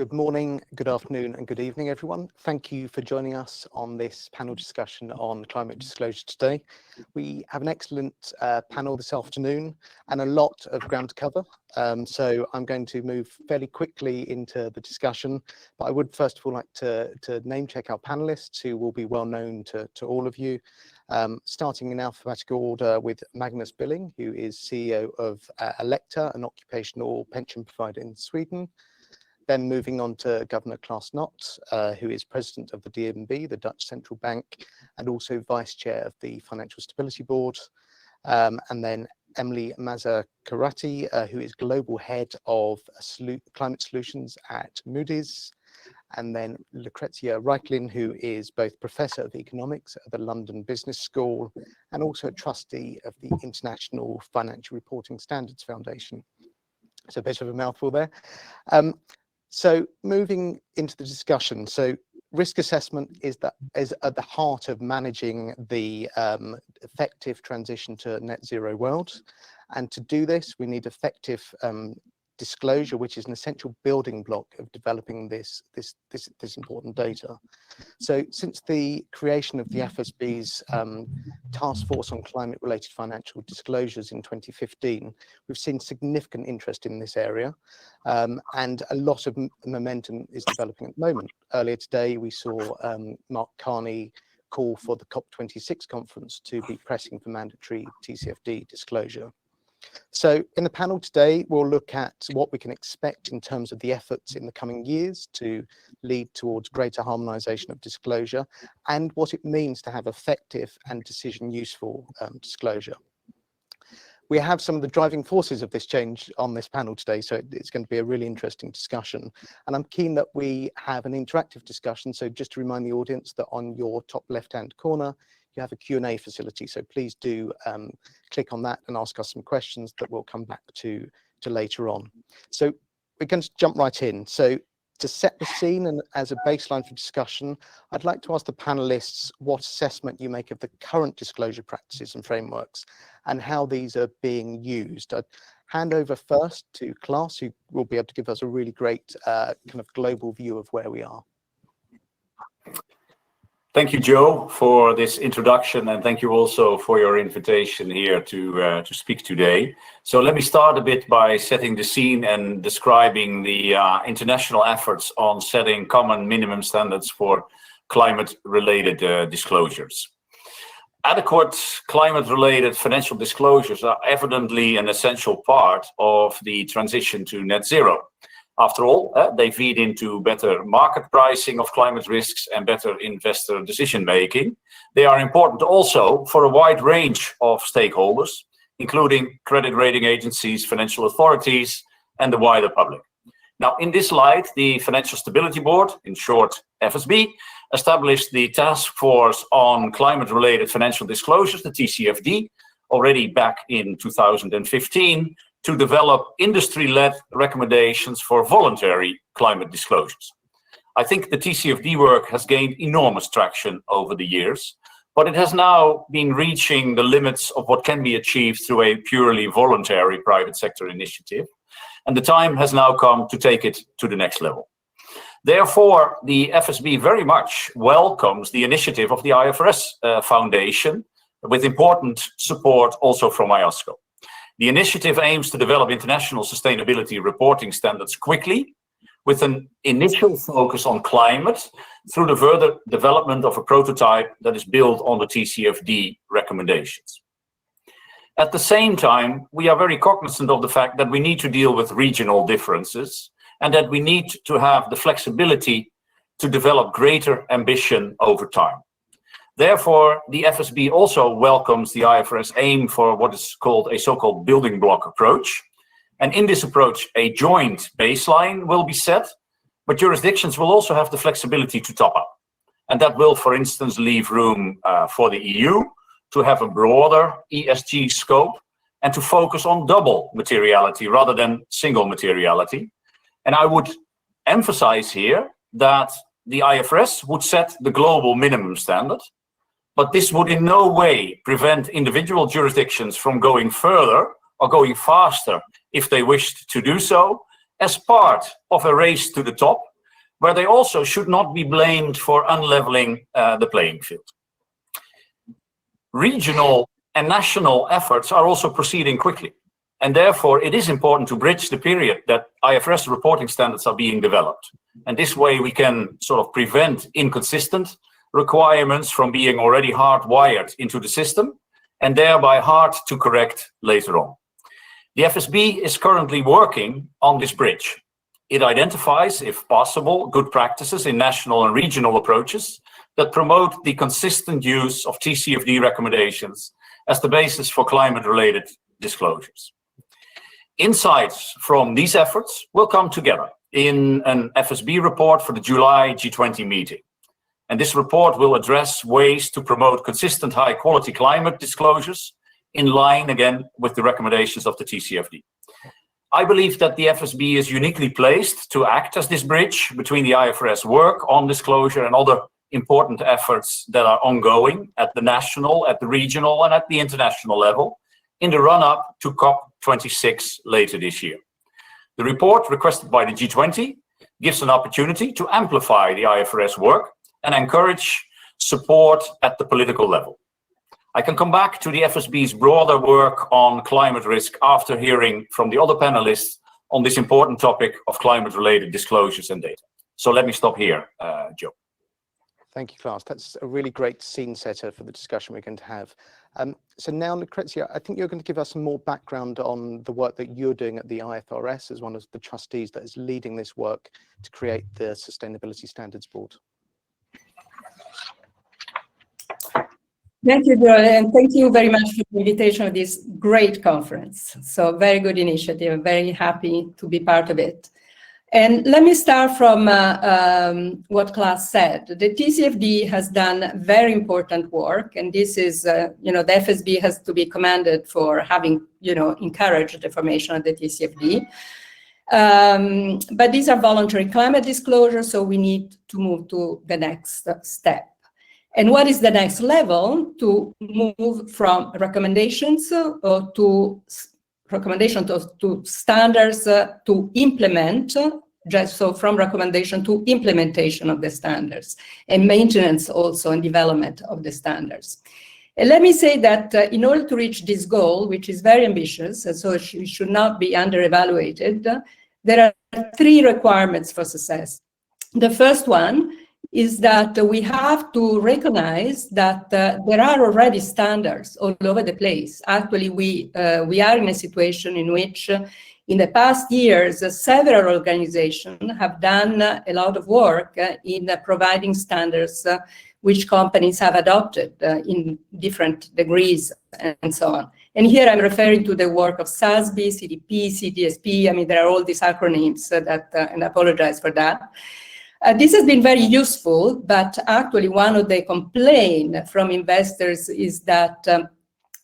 Good morning, good afternoon, and good evening, everyone. Thank you for joining us on this panel discussion on climate disclosure today. We have an excellent panel this afternoon and a lot of ground to cover. So I'm going to move fairly quickly into the discussion, but I would first of all like to name check our panelists who will be well known to all of you. Starting in alphabetical order with Magnus, who is CEO of Alecta, an occupational pension provider in Sweden. Then moving on to Governor Klaas, who is president of the DNB, the Dutch central bank, and also vice chair of the Financial Stability Board. And then Emilie Mazzacurati, who is global head of climate solutions at Moody's. And then Lucrezia Reichlin, who is both professor of economics at the London Business School and also a trustee of the International Financial Reporting Standards Foundation. So a bit of a mouthful there. So moving into the discussion, so risk assessment is at the heart of managing the effective transition to a net zero world. And to do this, we need effective disclosure, which is an essential building block of developing this important data. So since the creation of the FSB's task force on climate related financial disclosures in 2015, we've seen significant interest in this area, and a lot of momentum is developing at the moment. Earlier today, we saw Mark Carney call for the COP26 conference to be pressing for mandatory TCFD disclosure. So in the panel today, we'll look at what we can expect in terms of the efforts in the coming years to lead towards greater harmonization of disclosure and what it means to have effective and decision useful disclosure. We have some of the driving forces of this change on this panel today, so it's going to be a really interesting discussion. And I'm keen that we have an interactive discussion. So just to remind the audience that on your top left-hand corner, you have a Q&A facility. So please do click on that and ask us some questions that we'll come back to later on. So we're going to jump right in. So to set the scene and as a baseline for discussion, I'd like to ask the panelists what assessment you make of the current disclosure practices and frameworks and how these are being used. I'd hand over first to Klaas, who will be able to give us a really great kind of global view of where we are. Thank you, Joe, for this introduction, and thank you also for your invitation here to speak today. So let me start a bit by setting the scene and describing the international efforts on setting common minimum standards for climate-related disclosures. Adequate climate-related financial disclosures are evidently an essential part of the transition to net zero. After all, they feed into better market pricing of climate risks and better investor decision-making. They are important also for a wide range of stakeholders, including credit rating agencies, financial authorities, and the wider public. Now, in this light, the Financial Stability Board, in short FSB, established the Task Force on Climate-Related Financial Disclosures, the TCFD, already back in 2015, to develop industry-led recommendations for voluntary climate disclosures. I think the TCFD work has gained enormous traction over the years, but it has now been reaching the limits of what can be achieved through a purely voluntary private sector initiative, and the time has now come to take it to the next level. Therefore, the FSB very much welcomes the initiative of the IFRS Foundation, with important support also from IOSCO. The initiative aims to develop international sustainability reporting standards quickly, with an initial focus on climate through the further development of a prototype that is built on the TCFD recommendations. At the same time, we are very cognizant of the fact that we need to deal with regional differences and that we need to have the flexibility to develop greater ambition over time. Therefore, the FSB also welcomes the IFRS aim for what is called a so-called building block approach. And in this approach, a joint baseline will be set, but jurisdictions will also have the flexibility to top up. And that will, for instance, leave room for the EU to have a broader ESG scope and to focus on double materiality rather than single materiality. And I would emphasize here that the IFRS would set the global minimum standard, but this would in no way prevent individual jurisdictions from going further or going faster if they wished to do so, as part of a race to the top where they also should not be blamed for unleveling the playing field. Regional and national efforts are also proceeding quickly, and therefore it is important to bridge the period that IFRS reporting standards are being developed. And this way we can sort of prevent inconsistent requirements from being already hardwired into the system and thereby hard to correct later on. The FSB is currently working on this bridge. It identifies, if possible, good practices in national and regional approaches that promote the consistent use of TCFD recommendations as the basis for climate-related disclosures. Insights from these efforts will come together in an FSB report for the July G20 meeting. And this report will address ways to promote consistent high-quality climate disclosures in line, again, with the recommendations of the TCFD. I believe that the FSB is uniquely placed to act as this bridge between the IFRS work on disclosure and other important efforts that are ongoing at the national, at the regional, and at the international level in the run-up to COP26 later this year. The report requested by the G20 gives an opportunity to amplify the IFRS work and encourage support at the political level. I can come back to the FSB's broader work on climate risk after hearing from the other panelists on this important topic of climate-related disclosures and data. So let me stop here, Joe. Thank you, Klaas. That's a really great scene setter for the discussion we're going to have. So now, Lucrezia, I think you're going to give us some more background on the work that you're doing at the IFRS as one of the trustees that is leading this work to create the Sustainability Standards Board. Thank you, Joel, and thank you very much for the invitation of this great conference. So very good initiative. I'm very happy to be part of it. And let me start from what Klaas said. The TCFD has done very important work, and this is, the FSB has to be commended for having, encouraged the formation of the TCFD. But these are voluntary climate disclosures, so we need to move to the next step. And what is the next level? To move from recommendations to standards to implement, just so from recommendation to implementation of the standards and maintenance also and development of the standards. And let me say that in order to reach this goal, which is very ambitious, and so it should not be under-evaluated, there are 3 requirements for success. The first one is that we have to recognize that there are already standards all over the place. Actually, we are in a situation in which in the past years, several organizations have done a lot of work in providing standards which companies have adopted in different degrees and so on. And here I'm referring to the work of SASB, CDP, CDSP. I mean, there are all these acronyms and I apologize for that. This has been very useful, but actually one of the complaints from investors is that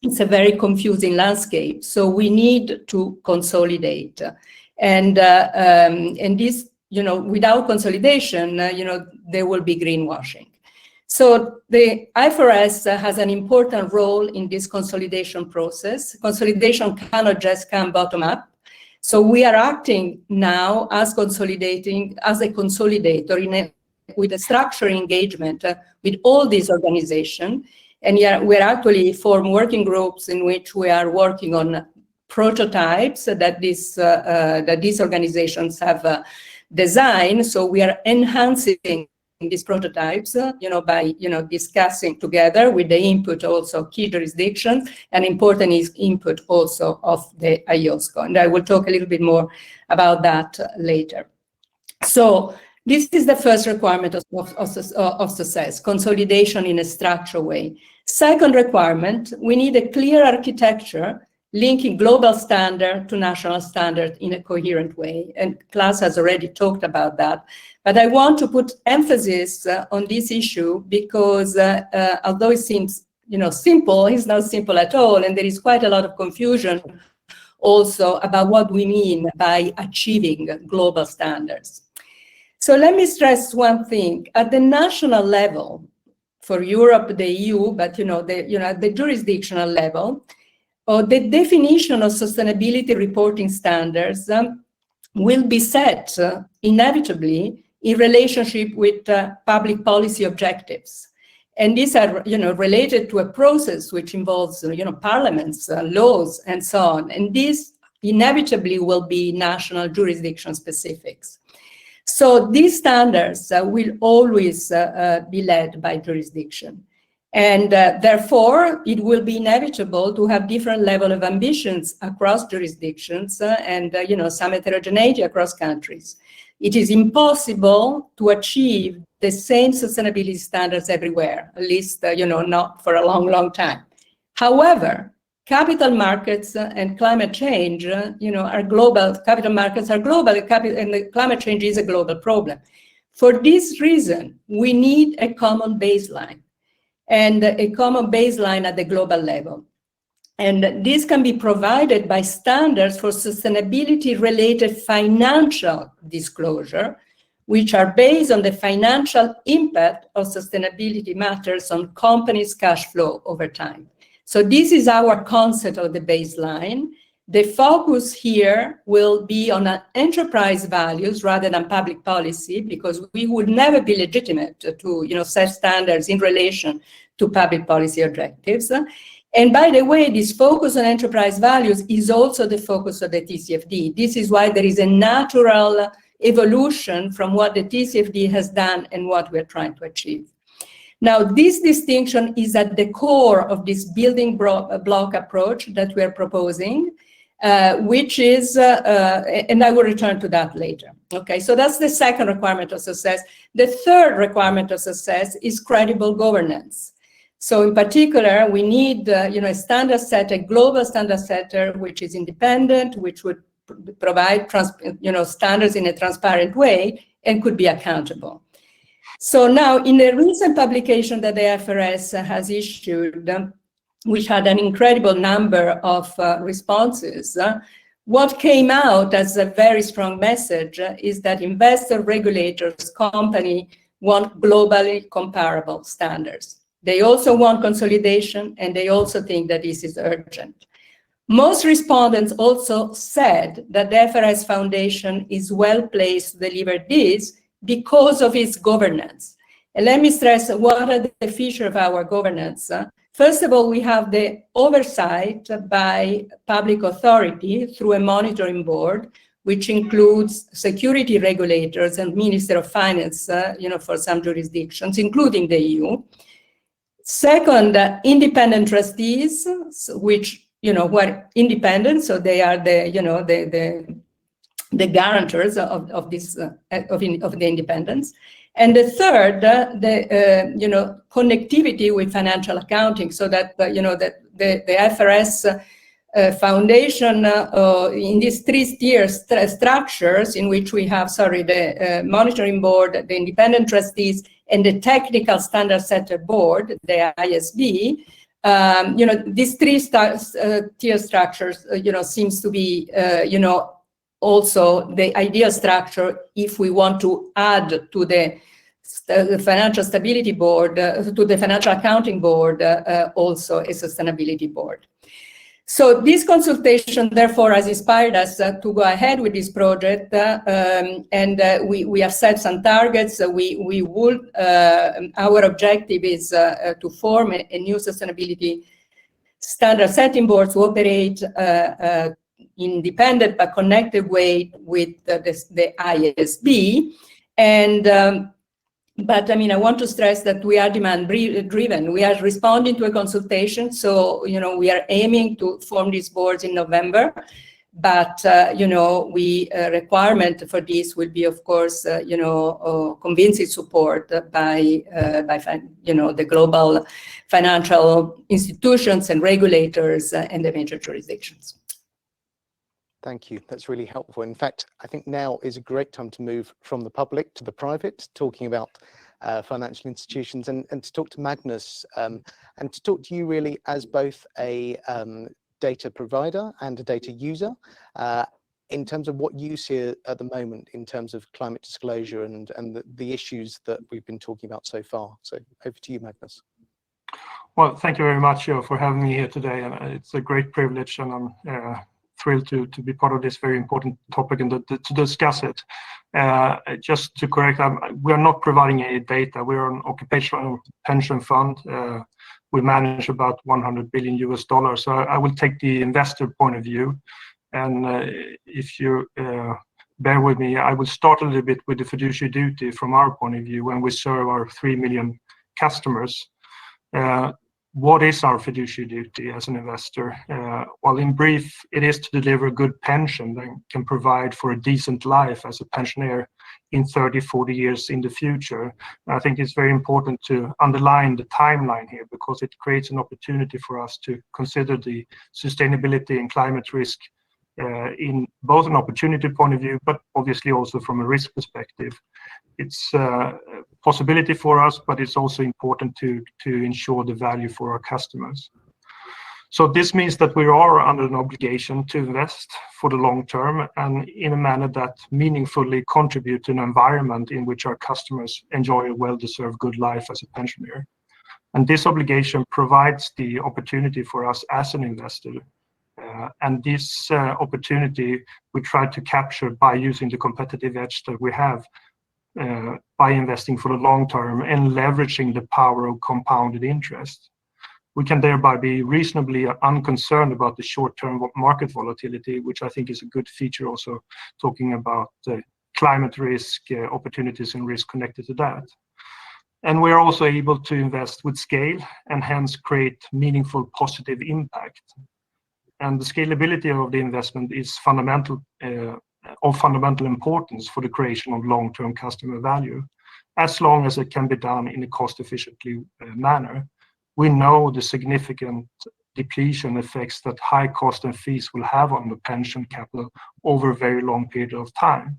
it's a very confusing landscape. So we need to consolidate. And this, without consolidation, there will be greenwashing. So the IFRS has an important role in this consolidation process. Consolidation cannot just come bottom up. So we are acting now as a consolidator with a structured engagement with all these organizations. And we're actually formed working groups in which we are working on prototypes that these organizations have designed. So we are enhancing these prototypes, by, discussing together with the input also key jurisdictions, and important is input also of the IOSCO. And I will talk a little bit more about that later. So this is the first requirement of success, consolidation in a structured way. Second requirement, we need a clear architecture linking global standard to national standard in a coherent way. And Klaas has already talked about that. But I want to put emphasis on this issue because although it seems, simple, it's not simple at all. And there is quite a lot of confusion also about what we mean by achieving global standards. So let me stress one thing. At the national level, for Europe, the EU, but at the jurisdictional level, the definition of sustainability reporting standards will be set inevitably in relationship with public policy objectives. And these are, related to a process which involves, parliaments, laws, and so on. And this inevitably will be national jurisdiction specifics. So these standards will always be led by jurisdiction. And therefore, it will be inevitable to have different level of ambitions across jurisdictions and, some heterogeneity across countries. It is impossible to achieve the same sustainability standards everywhere, at least, not for a long, long time. However, capital markets and climate change, are global. Capital markets are global, and climate change is a global problem. For this reason, we need a common baseline, and a common baseline at the global level. And this can be provided by standards for sustainability-related financial disclosure, which are based on the financial impact of sustainability matters on companies' cash flow over time. So this is our concept of the baseline. The focus here will be on enterprise values rather than public policy, because we would never be legitimate to set standards in relation to public policy objectives. And by the way, this focus on enterprise values is also the focus of the TCFD. This is why there is a natural evolution from what the TCFD has done and what we're trying to achieve. Now, this distinction is at the core of this building block approach that we're proposing, which is, and I will return to that later. Okay, so that's the second requirement of success. The third requirement of success is credible governance. So in particular, we need, a standard setter, a global standard setter, which is independent, which would provide, standards in a transparent way and could be accountable. So now, in a recent publication that the IFRS has issued, which had an incredible number of responses, what came out as a very strong message is that investor, regulators, company want globally comparable standards. They also want consolidation, and they also think that this is urgent. Most respondents also said that the IFRS Foundation is well placed to deliver this because of its governance. And let me stress, what are the features of our governance? First of all, we have the oversight by public authority through a monitoring board, which includes security regulators and Minister of Finance, for some jurisdictions, including the EU. Second, independent trustees, which, who are independent, so they are the guarantors of this of the independence. And the third, the connectivity with financial accounting, so that the IFRS Foundation in these three-tier structures, in which we have, the monitoring board, the independent trustees, and the technical standard setter board, the ISB. These three-tier structures, seems to be, also the ideal structure if we want to add to the financial stability board, to the financial accounting board, also a sustainability board. So this consultation, therefore, has inspired us to go ahead with this project, and we have set some targets. We would, our objective is to form a new sustainability standard setting board to operate independent but connected way with the ISB. And but I want to stress that we are demand driven. We are responding to a consultation, so we are aiming to form these boards in November. But requirement for this will be, of course, convincing support by the global financial institutions and regulators and the major jurisdictions. Thank you. That's really helpful. In fact, I think now is a great time to move from the public to the private, talking about financial institutions, and to talk to Magnus, and to talk to you really as both a data provider and a data user, in terms of what you see at the moment in terms of climate disclosure and the issues that we've been talking about so far. So over to you, Magnus. Well, thank you very much for having me here today, and it's a great privilege, and I'm thrilled to be part of this very important topic and to discuss it. Just to correct, we are not providing any data. We're an occupational pension fund. We manage about $100 billion US. So I will take the investor point of view. And if you bear with me, I will start a little bit with the fiduciary duty from our point of view when we serve our 3 million customers. What is our fiduciary duty as an investor? Well, in brief, it is to deliver a good pension that can provide for a decent life as a pensioner in 30, 40 years in the future. And I think it's very important to underline the timeline here because it creates an opportunity for us to consider the sustainability and climate risk in both an opportunity point of view, but obviously also from a risk perspective. It's a possibility for us, but it's also important to ensure the value for our customers. So this means that we are under an obligation to invest for the long term and in a manner that meaningfully contribute to an environment in which our customers enjoy a well-deserved good life as a pensioner. And this obligation provides the opportunity for us as an investor. And this opportunity we try to capture by using the competitive edge that we have by investing for the long term and leveraging the power of compounded interest. We can thereby be reasonably unconcerned about the short-term market volatility, which I think is a good feature also talking about climate risk, opportunities and risk connected to that. And we're also able to invest with scale and hence create meaningful positive impact. And the scalability of the investment is of fundamental importance for the creation of long-term customer value, as long as it can be done in a cost-efficiently manner. We know the significant depletion effects that high cost and fees will have on the pension capital over a very long period of time.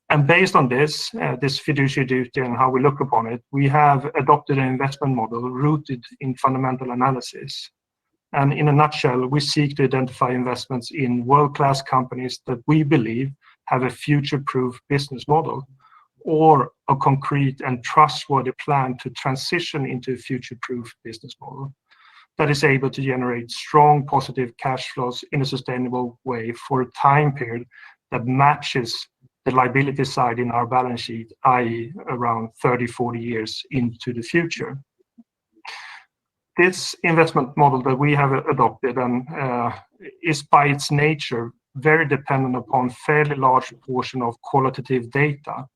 And based on this fiduciary duty and how we look upon it, we have adopted an investment model rooted in fundamental analysis. And in a nutshell, we seek to identify investments in world-class companies that we believe have a future-proof business model or a concrete and trustworthy plan to transition into a future-proof business model that is able to generate strong positive cash flows in a sustainable way for a time period that matches the liability side in our balance sheet, i.e. around 30, 40 years into the future. This investment model that we have adopted and is by its nature very dependent upon fairly large portion of qualitative data.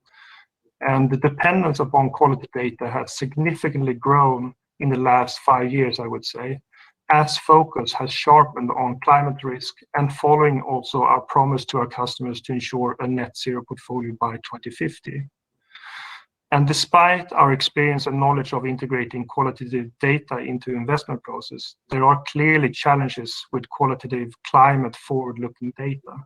And the dependence upon quality data has significantly grown in the last 5 years, I would say, as focus has sharpened on climate risk and following also our promise to our customers to ensure a net zero portfolio by 2050. And despite our experience and knowledge of integrating qualitative data into investment process, there are clearly challenges with qualitative climate forward-looking data.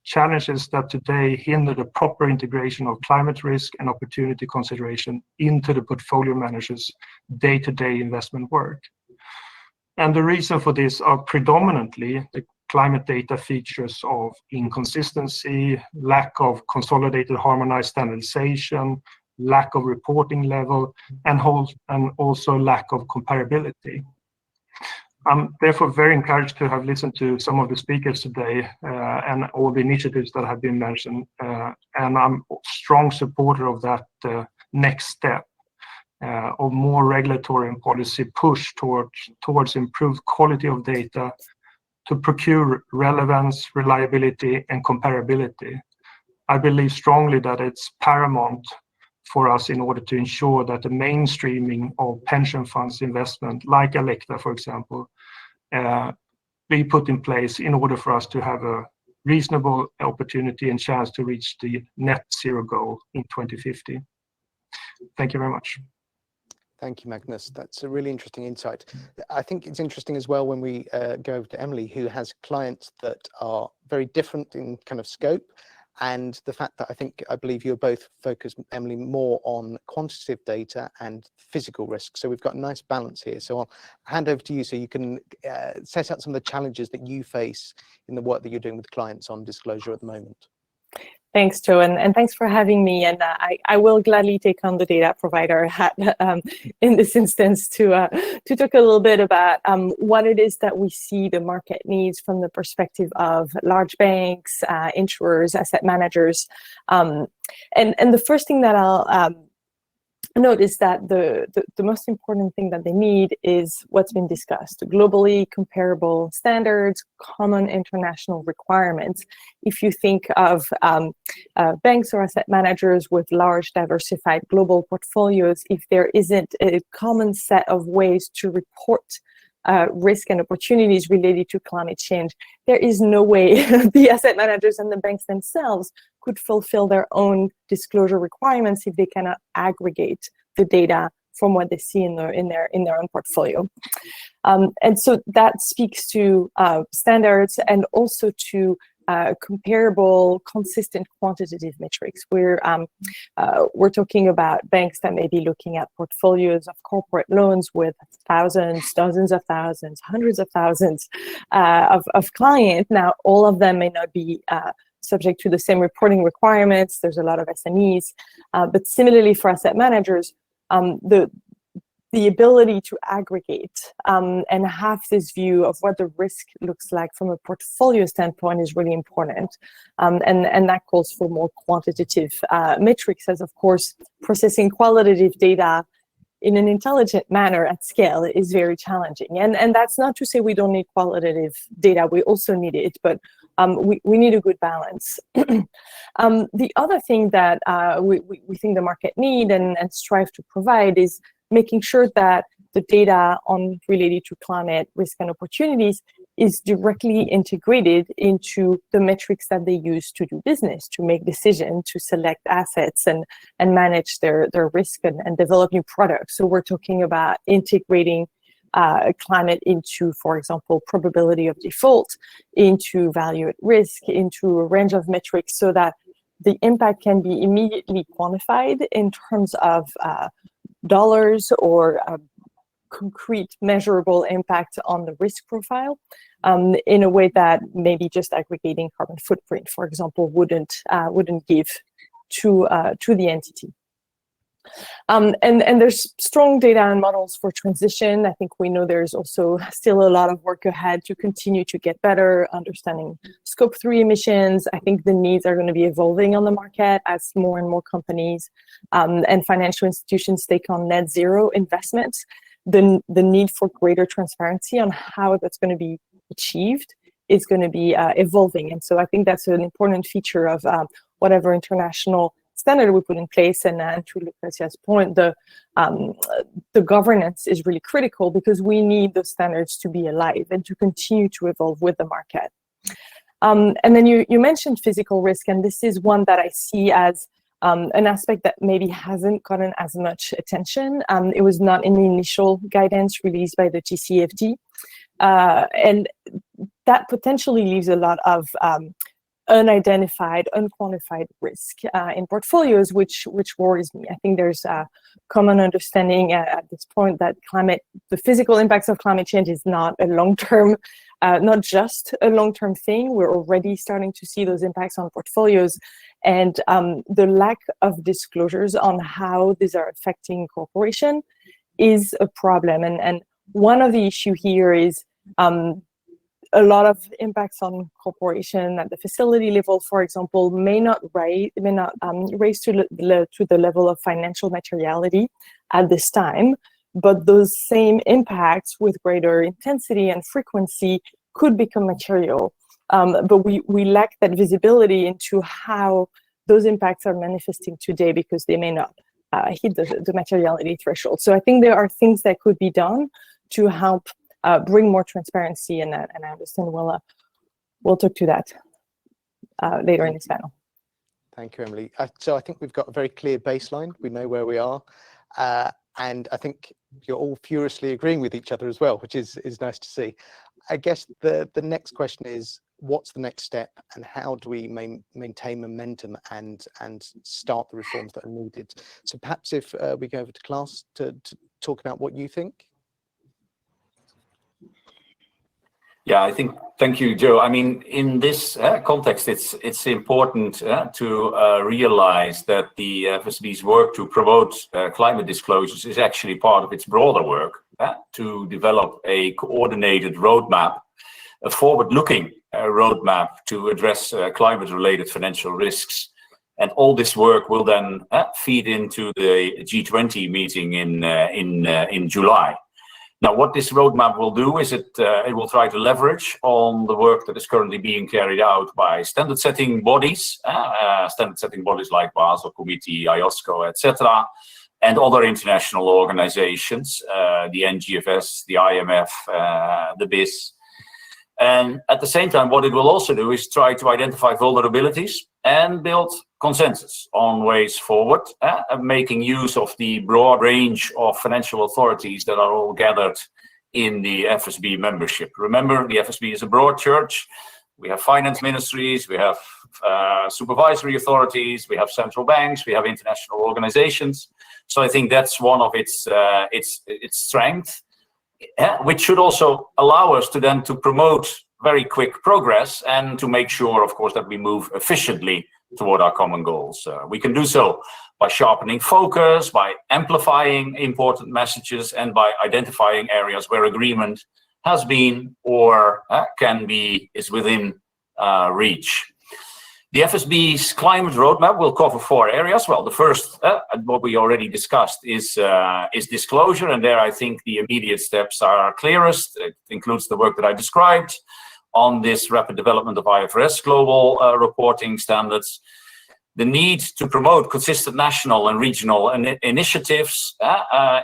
Challenges that today hinder the proper integration of climate risk and opportunity consideration into the portfolio manager's day-to-day investment work. And the reason for this are predominantly the climate data features of inconsistency, lack of consolidated harmonized standardization, lack of reporting level, and also lack of comparability. I'm therefore very encouraged to have listened to some of the speakers today and all the initiatives that have been mentioned. And I'm a strong supporter of that next step of more regulatory and policy push towards improved quality of data to procure relevance, reliability, and comparability. I believe strongly that it's paramount for us in order to ensure that the mainstreaming of pension funds investment, like Alecta, for example, be put in place in order for us to have a reasonable opportunity and chance to reach the net zero goal in 2050. Thank you very much. Thank you, Magnus. That's a really interesting insight. I think it's interesting as well when we go over to Emilie, who has clients that are very different in kind of scope, and the fact that I believe you're both focused, Emilie, more on quantitative data and physical risk. So we've got a nice balance here. So I'll hand over to you so you can set out some of the challenges that you face in the work that you're doing with clients on disclosure at the moment. Thanks, Joe, and thanks for having me. And I will gladly take on the data provider hat in this instance to talk a little bit about what it is that we see the market needs from the perspective of large banks, insurers, asset managers. And the first thing that I'll note is that the most important thing that they need is what's been discussed: globally comparable standards, common international requirements. If you think of banks or asset managers with large diversified global portfolios, if there isn't a common set of ways to report risk and opportunities related to climate change, there is no way the asset managers and the banks themselves could fulfill their own disclosure requirements if they cannot aggregate the data from what they see in their own portfolio. And so that speaks to standards and also to comparable, consistent quantitative metrics. We're talking about banks that may be looking at portfolios of corporate loans with thousands, dozens of thousands, hundreds of thousands of clients. Now, all of them may not be subject to the same reporting requirements. There's a lot of SMEs, but similarly for asset managers, the ability to aggregate and have this view of what the risk looks like from a portfolio standpoint is really important. And that calls for more quantitative metrics, as of course, processing qualitative data in an intelligent manner at scale is very challenging. And that's not to say we don't need qualitative data, we also need it, but we need a good balance. The other thing that we think the market need and strive to provide is making sure that the data related to climate risk and opportunities is directly integrated into the metrics that they use to do business, to make decisions, to select assets and manage their risk and develop new products. So we're talking about integrating climate into, for example, probability of default, into value at risk, into a range of metrics so that the impact can be immediately quantified in terms of dollars or concrete measurable impact on the risk profile in a way that maybe just aggregating carbon footprint, for example, wouldn't give to the entity. And there's strong data and models for transition. I think we know there's also still a lot of work ahead to continue to get better understanding scope 3 emissions. I think the needs are going to be evolving on the market as more and more companies and financial institutions take on net zero investments. The need for greater transparency on how that's going to be achieved is going to be evolving. And so I think that's an important feature of whatever international standard we put in place. And to Lucrezia's point, the governance is really critical because we need those standards to be alive and to continue to evolve with the market. And then you mentioned physical risk, and this is one that I see as an aspect that maybe hasn't gotten as much attention. It was not in the initial guidance released by the TCFD. And that potentially leaves a lot of unidentified, unquantified risk in portfolios, which worries me. I think there's a common understanding at this point that the physical impacts of climate change is not a long-term, not just a long-term thing. We're already starting to see those impacts on portfolios, and the lack of disclosures on how these are affecting corporation is a problem. And one of the issue here is a lot of impacts on corporation at the facility level, for example, may not raise to the level of financial materiality at this time, but those same impacts with greater intensity and frequency could become material. But we lack that visibility into how those impacts are manifesting today because they may not hit the materiality threshold. So I think there are things that could be done to help bring more transparency, and I understand we'll talk to that later in this panel. Thank you, Emilie. So I think we've got a very clear baseline. We know where we are, and I think you're all furiously agreeing with each other as well, which is nice to see. I guess the next question is, what's the next step, and how do we maintain momentum and start the reforms that are needed? So perhaps if we go over to Klaas to talk about what you think. Yeah, I think, thank you, Joe. I mean, in this context, it's important to realize that the FSB's work to promote climate disclosures is actually part of its broader work to develop a coordinated roadmap, a forward-looking roadmap to address climate-related financial risks. And all this work will then feed into the G20 meeting in July. Now, what this roadmap will do is it will try to leverage on the work that is currently being carried out by standard-setting bodies like Basel Committee, IOSCO, etc., and other international organizations, the NGFS, the IMF, the BIS. And at the same time, what it will also do is try to identify vulnerabilities and build consensus on ways forward, making use of the broad range of financial authorities that are all gathered in the FSB membership. Remember, the FSB is a broad church. We have finance ministries, we have supervisory authorities, we have central banks, we have international organizations. So I think that's one of its strengths. Which should also allow us to then to promote very quick progress and to make sure, of course, that we move efficiently toward our common goals. We can do so by sharpening focus, by amplifying important messages, and by identifying areas where agreement has been or is within reach. The FSB's climate roadmap will cover 4 areas. Well, the first, what we already discussed, is disclosure, and there I think the immediate steps are clearest. It includes the work that I described on this rapid development of IFRS global reporting standards, the need to promote consistent national and regional initiatives,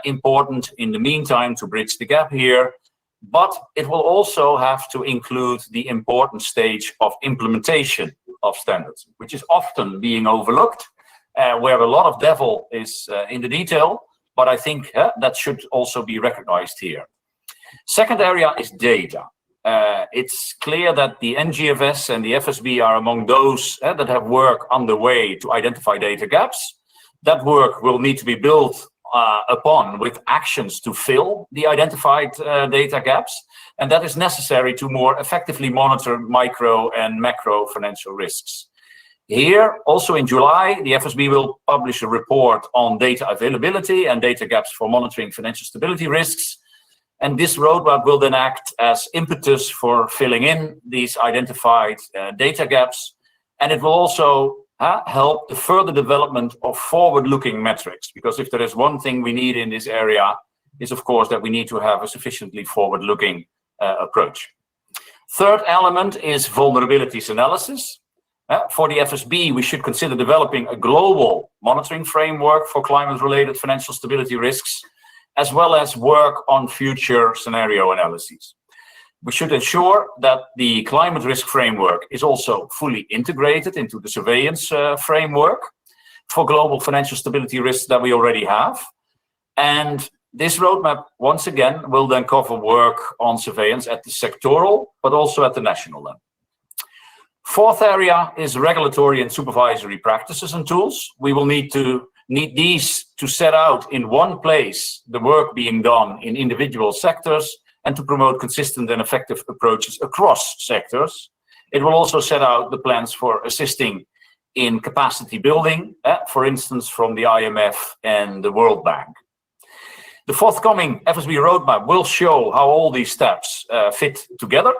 important in the meantime to bridge the gap here, but it will also have to include the important stage of implementation of standards, which is often being overlooked, where a lot of devil is in the detail, but I think that should also be recognized here. Second area is data. It's clear that the NGFS and the FSB are among those that have work underway to identify data gaps. That work will need to be built upon with actions to fill the identified data gaps, and that is necessary to more effectively monitor micro and macro financial risks. Here, also in July, the FSB will publish a report on data availability and data gaps for monitoring financial stability risks, and this roadmap will then act as impetus for filling in these identified data gaps, and it will also help the further development of forward-looking metrics, because if there is one thing we need in this area is, of course, that we need to have a sufficiently forward-looking approach. Third element is vulnerabilities analysis. For the FSB, we should consider developing a global monitoring framework for climate-related financial stability risks, as well as work on future scenario analyses. We should ensure that the climate risk framework is also fully integrated into the surveillance framework for global financial stability risks that we already have. And this roadmap, once again, will then cover work on surveillance at the sectoral, but also at the national level. Fourth area is regulatory and supervisory practices and tools. We will need these to set out in one place the work being done in individual sectors and to promote consistent and effective approaches across sectors. It will also set out the plans for assisting in capacity building, for instance, from the IMF and the World Bank. The forthcoming FSB roadmap will show how all these steps fit together.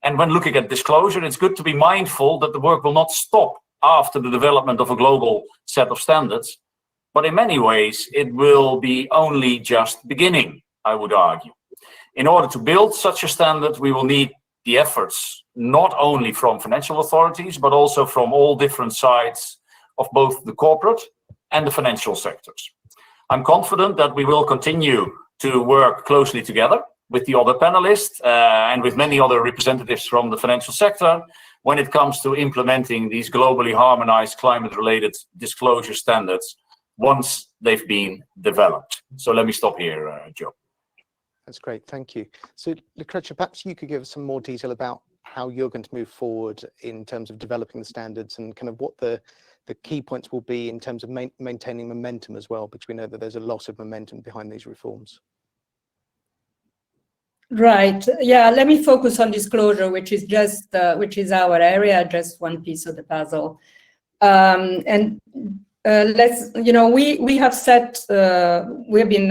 And when looking at disclosure, it's good to be mindful that the work will not stop after the development of a global set of standards, but in many ways, it will be only just beginning, I would argue. In order to build such a standard, we will need the efforts not only from financial authorities, but also from all different sides of both the corporate and the financial sectors. I'm confident that we will continue to work closely together with the other panelists and with many other representatives from the financial sector when it comes to implementing these globally harmonized climate-related disclosure standards once they've been developed. So let me stop here, Joe. That's great, thank you. So Lucrezia, perhaps you could give us some more detail about how you're going to move forward in terms of developing the standards and kind of what the key points will be in terms of maintaining momentum as well, because we know that there's a loss of momentum behind these reforms. Right. Yeah. Let me focus on disclosure, which is just which is our area, just one piece of the puzzle. And let's, we have set, we've been,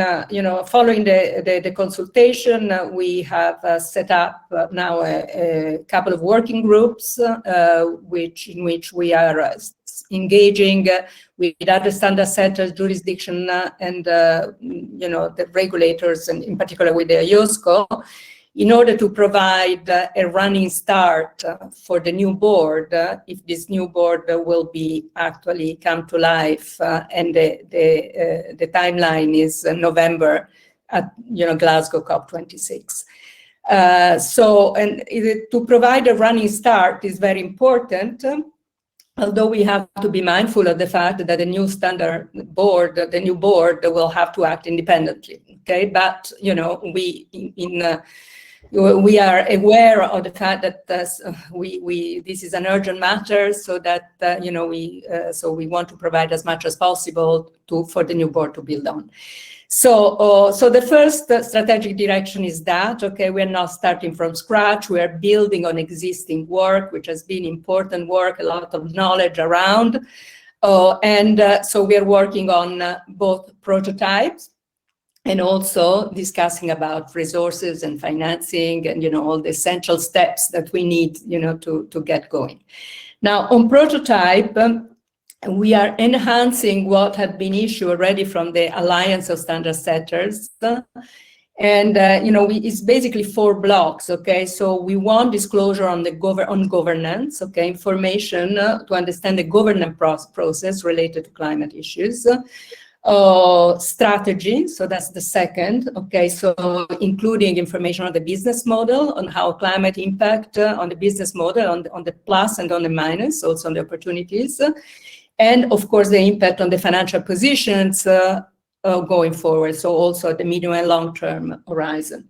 following the consultation. We have set up now a couple of working groups, in which we are engaging with other standard setters, jurisdiction, and the regulators, and in particular with the IOSCO, in order to provide a running start for the new board, if this new board will be actually come to life, and the timeline is November at Glasgow COP26. To provide a running start is very important. Although we have to be mindful of the fact that the new standard board, the new board, will have to act independently. Okay, but we are aware of the fact that this is an urgent matter, so that so we want to provide as much as possible for the new board to build on. So the first strategic direction is that, okay, we're not starting from scratch. We are building on existing work, which has been important work, a lot of knowledge around. So we are working on both prototypes and also discussing about resources and financing and, all the essential steps that we need, to get going. Now, on prototype, we are enhancing what had been issued already from the Alliance of Standard Setters. And, it's basically 4 blocks, okay? So we want disclosure on on governance, okay? Information to understand the governance process related to climate issues. Strategy, so that's the second, okay? So including information on the business model, on how climate impact on the business model, on the plus and on the minus, also on the opportunities. And of course, the impact on the financial positions going forward, so also the medium and long-term horizon.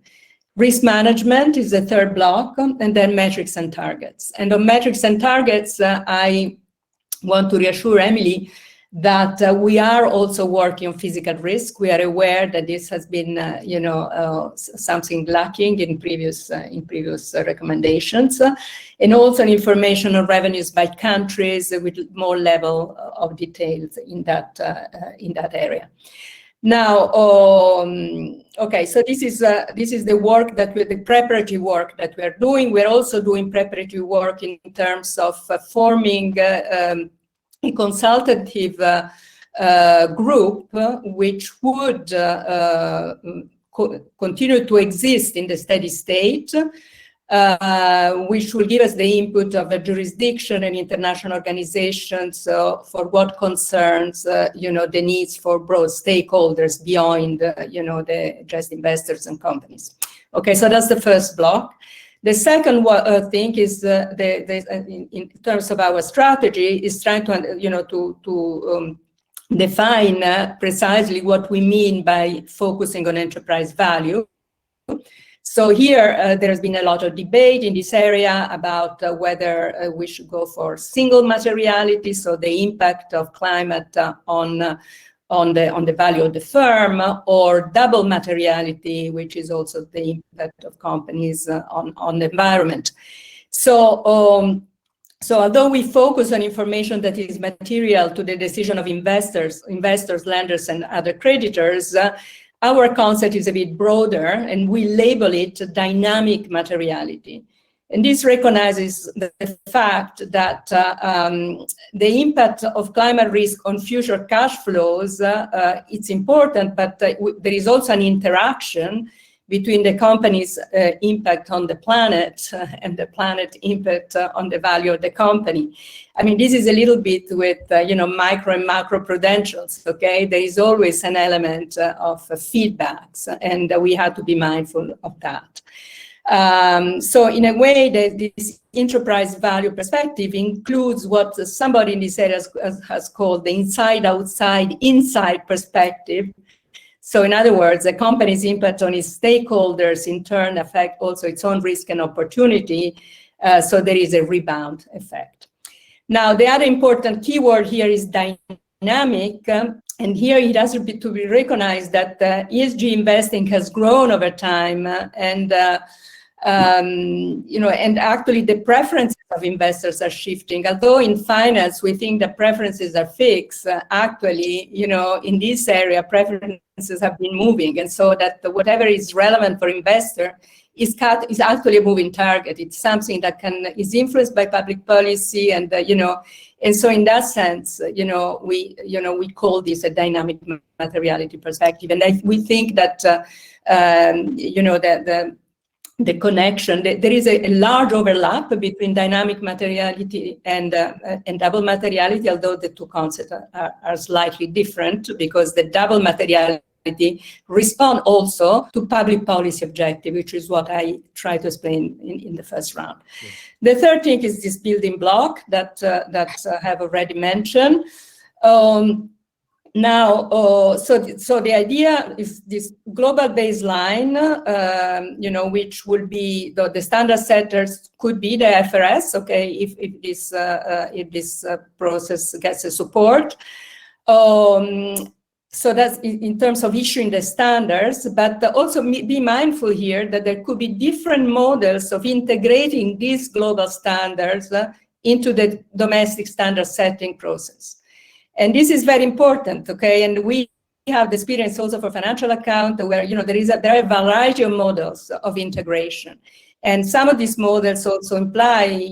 Risk management is the third block, and then metrics and targets. And on metrics and targets, I want to reassure Emilie that we are also working on physical risk. We are aware that this has been, something lacking in previous recommendations, and also information on revenues by countries with more level of details in that area. Now, okay, so this is the work that the preparatory work that we are doing. We're also doing preparatory work in terms of forming a consultative group which would continue to exist in the steady state, which will give us the input of a jurisdiction and international organizations for what concerns, the needs for broad stakeholders beyond, just investors and companies. Okay, so that's the first block. The second thing is in terms of our strategy is trying to define precisely what we mean by focusing on enterprise value. So here there has been a lot of debate in this area about whether we should go for single materiality, so the impact of climate on the value of the firm, or double materiality, which is also the impact of companies on the environment. So although we focus on information that is material to the decision of investors, lenders, and other creditors, our concept is a bit broader, and we label it dynamic materiality. And this recognizes the fact that the impact of climate risk on future cash flows, it's important, but there is also an interaction between the company's impact on the planet and the planet impact on the value of the company. I mean, this is a little bit with, micro and macro prudentials, okay? There is always an element of feedbacks, and we have to be mindful of that. So in a way, this enterprise value perspective includes what somebody in this area has called the inside, outside, inside perspective. So in other words, a company's impact on its stakeholders in turn affect also its own risk and opportunity. So there is a rebound effect. Now, the other important keyword here is dynamic. And here it has to be recognized that ESG investing has grown over time, and and actually the preferences of investors are shifting. Although in finance we think that preferences are fixed, actually, in this area preferences have been moving, and so that whatever is relevant for investor is actually a moving target. It's something that is influenced by public policy, and and so in that sense, we call this a dynamic materiality perspective, and we think that the connection, there is a large overlap between dynamic materiality and double materiality, although the two concepts are slightly different, because the double materiality respond also to public policy objective, which is what I try to explain in the first round. Yeah. The third thing is this building block that I have already mentioned. Now, so the idea is this global baseline, which will be the standard setters could be the FRS, okay, if this process gets a support. So that's in terms of issuing the standards, but also be mindful here that there could be different models of integrating these global standards into the domestic standard setting process. And this is very important, okay? And we have the experience also for financial account where, there are a variety of models of integration. And some of these models also imply,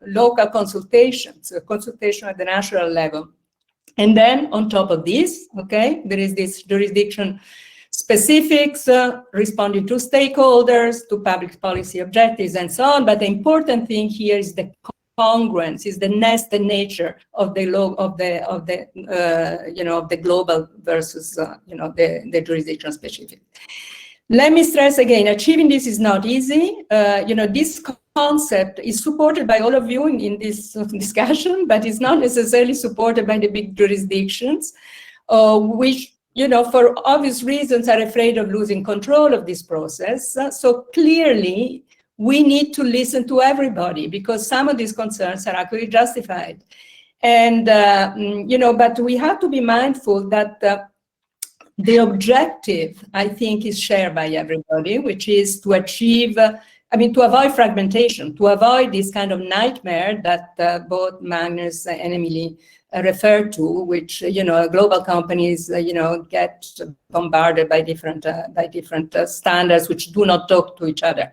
local consultations, consultation at the national level. And then on top of this, okay, there is this jurisdiction specifics, responding to stakeholders, to public policy objectives, and so on. But the important thing here is the congruence, is the nested nature of the the global versus the jurisdiction specific. Let me stress again, achieving this is not easy. This concept is supported by all of you in this discussion, but it's not necessarily supported by the big jurisdictions, which, for obvious reasons are afraid of losing control of this process. So clearly, we need to listen to everybody because some of these concerns are actually justified. And, but we have to be mindful that the objective, I think, is shared by everybody, which is to achieve, to avoid fragmentation, to avoid this kind of nightmare that both Magnus and Emilie referred to, which, global companies, get bombarded by different standards which do not talk to each other.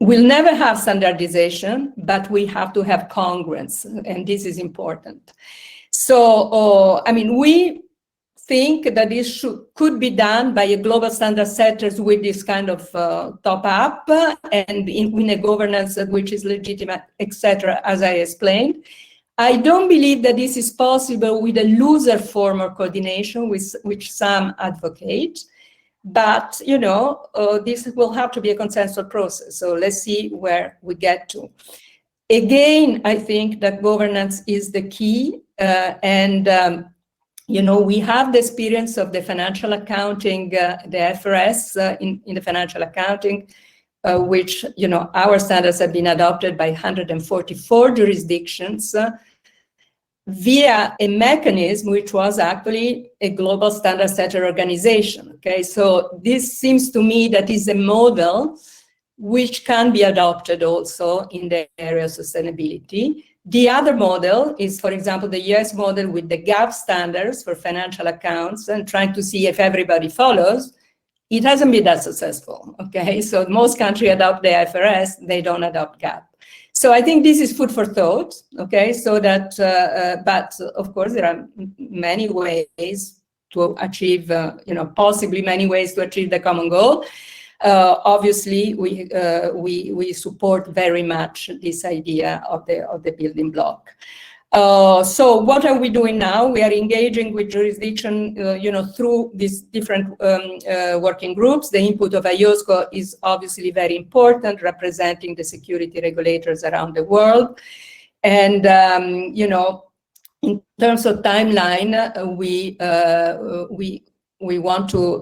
We'll never have standardization, but we have to have congruence, and this is important. So, we think that this could be done by a global standard setters with this kind of top up and in a governance which is legitimate, etc., as I explained. I don't believe that this is possible with a looser form of coordination, which some advocate. But, this will have to be a consensual process. So let's see where we get to. Again, I think that governance is the key. We have the experience of the financial accounting, the FRS in the financial accounting, which, our standards have been adopted by 144 jurisdictions via a mechanism which was actually a global standard setter organization, okay? So this seems to me that is a model which can be adopted also in the area of sustainability. The other model is, for example, the US model with the gap standards for financial accounts and trying to see if everybody follows. It hasn't been that successful, okay? So most countries adopt the IFRS, they don't adopt gap. So I think this is food for thought, okay? So that, but of course there are many ways to achieve, possibly many ways to achieve the common goal. Obviously, we support very much this idea of the building block. So what are we doing now? We are engaging with jurisdiction, through these different working groups. The input of IOSCO is obviously very important, representing the security regulators around the world. And, in terms of timeline, we want to,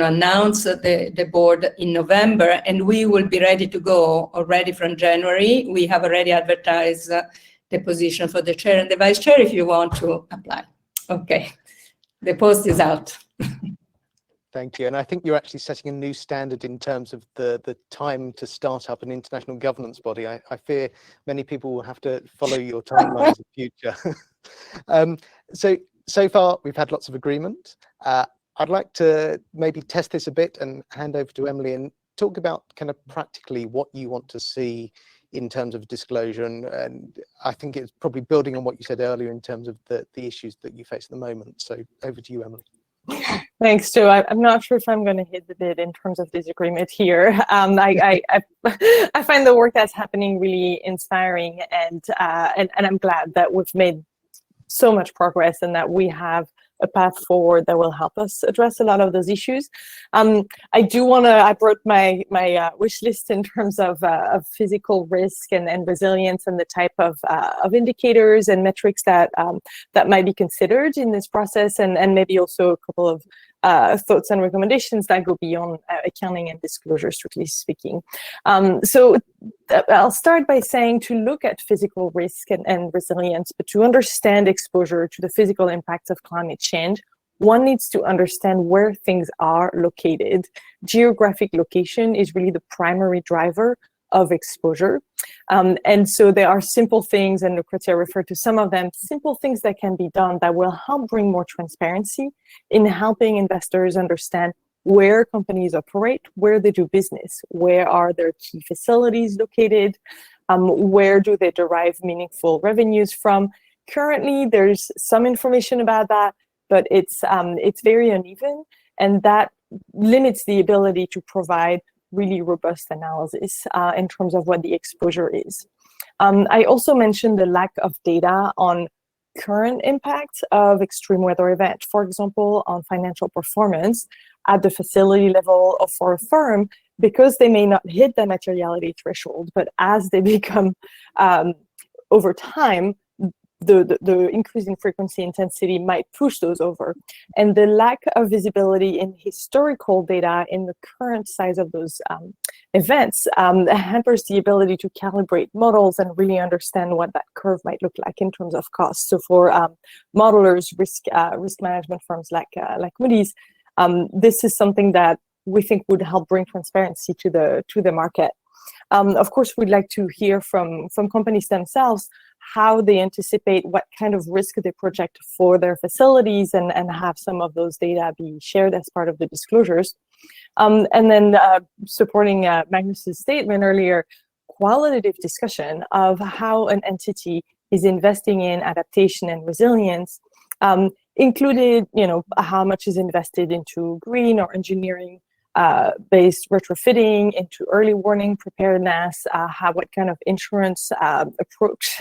announce the board in November, and we will be ready to go already from January. We have already advertised the position for the chair and the vice chair if you want to apply. Okay, The post is out. Thank you. And I think you're actually setting a new standard in terms of the time to start up an international governance body. I fear many people will have to follow your timelines in future. So far, we've had lots of agreement. I'd like to maybe test this a bit and hand over to Emilie and talk about kind of practically what you want to see in terms of disclosure. And I think it's probably building on what you said earlier in terms of the issues that you face at the moment. So over to you, Emilie. Thanks, Joe. I'm not sure if I'm going to hit the bid in terms of disagreement here. I find the work that's happening really inspiring, and I'm glad that we've made so much progress and that we have a path forward that will help us address a lot of those issues. I brought my wish list in terms of physical risk and resilience and the type of indicators and metrics that might be considered in this process, and maybe also a couple of thoughts and recommendations that go beyond accounting and disclosure, strictly speaking. So I'll start by saying to look at physical risk and resilience, but to understand exposure to the physical impacts of climate change, one needs to understand where things are located. Geographic location is really the primary driver of exposure. And so there are simple things, and Lucrezia referred to some of them, simple things that can be done that will help bring more transparency in helping investors understand where companies operate, where they do business, where are their key facilities located, where do they derive meaningful revenues from. Currently, there's some information about that, but it's very uneven, and that limits the ability to provide really robust analysis in terms of what the exposure is. I also mentioned the lack of data on current impacts of extreme weather events, for example, on financial performance at the facility level or for a firm, because they may not hit the materiality threshold, but as they become over time, the increasing frequency intensity might push those over. And the lack of visibility in historical data in the current size of those events hampers the ability to calibrate models and really understand what that curve might look like in terms of cost. So for modelers, risk management firms like Moody's, this is something that we think would help bring transparency to the market. Of course, we'd like to hear from companies themselves how they anticipate what kind of risk they project for their facilities, and have some of those data be shared as part of the disclosures. And then supporting Magnus's statement earlier, qualitative discussion of how an entity is investing in adaptation and resilience, included, how much is invested into green or engineering based retrofitting, into early warning preparedness, what kind of insurance approach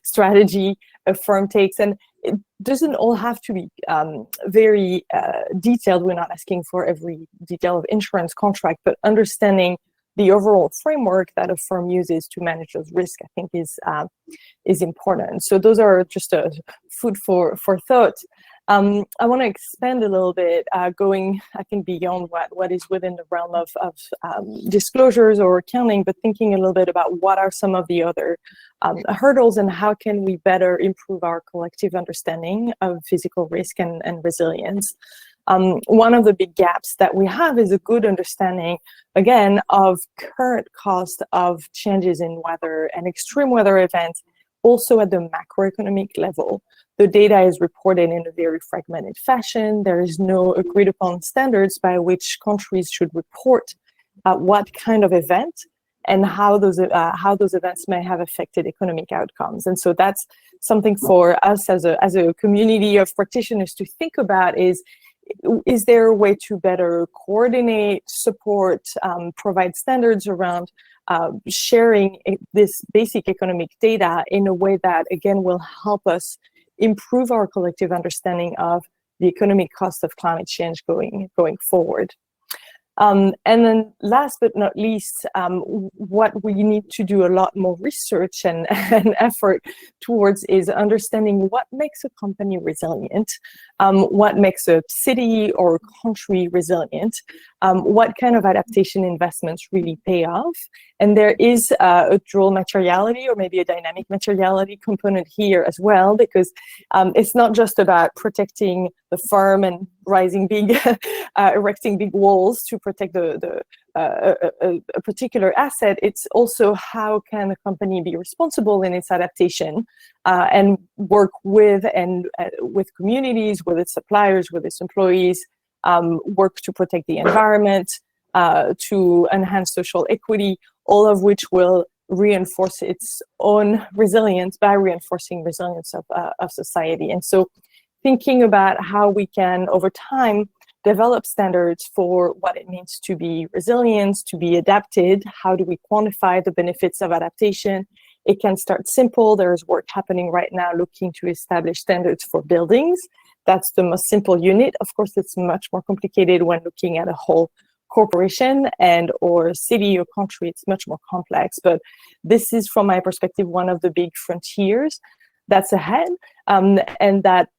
strategy a firm takes. And it doesn't all have to be very detailed. We're not asking for every detail of insurance contract, but understanding the overall framework that a firm uses to manage those risks, I think, is important. So those are just a food for thought. I want to expand a little bit, going, I think, beyond what is within the realm of disclosures or accounting, but thinking a little bit about what are some of the other hurdles and how can we better improve our collective understanding of physical risk and resilience. One of the big gaps that we have is a good understanding, again, of current cost of changes in weather and extreme weather events, also at the macroeconomic level. The data is reported in a very fragmented fashion. There is no agreed upon standards by which countries should report what kind of event and how those events may have affected economic outcomes. And so that's something for us as a community of practitioners to think about is there a way to better coordinate, support, provide standards around sharing this basic economic data in a way that, again, will help us improve our collective understanding of the economic cost of climate change going forward. And then last but not least, what we need to do a lot more research and effort towards is understanding what makes a company resilient, what makes a city or country resilient, what kind of adaptation investments really pay off. And there is a dual materiality or maybe a dynamic materiality component here as well, because it's not just about protecting the firm and erecting big walls to protect a particular asset. It's also how can a company be responsible in its adaptation and work with communities, with its suppliers, with its employees, work to protect the environment, to enhance social equity, all of which will reinforce its own resilience by reinforcing resilience of society. And so thinking about how we can, over time, develop standards for what it means to be resilient, to be adapted. How do we quantify the benefits of adaptation? It can start simple. There's work happening right now looking to establish standards for buildings. That's the most simple unit. Of course, it's much more complicated when looking at a whole corporation or city or country. It's much more complex. But this is, from my perspective, one of the big frontiers that's ahead, and that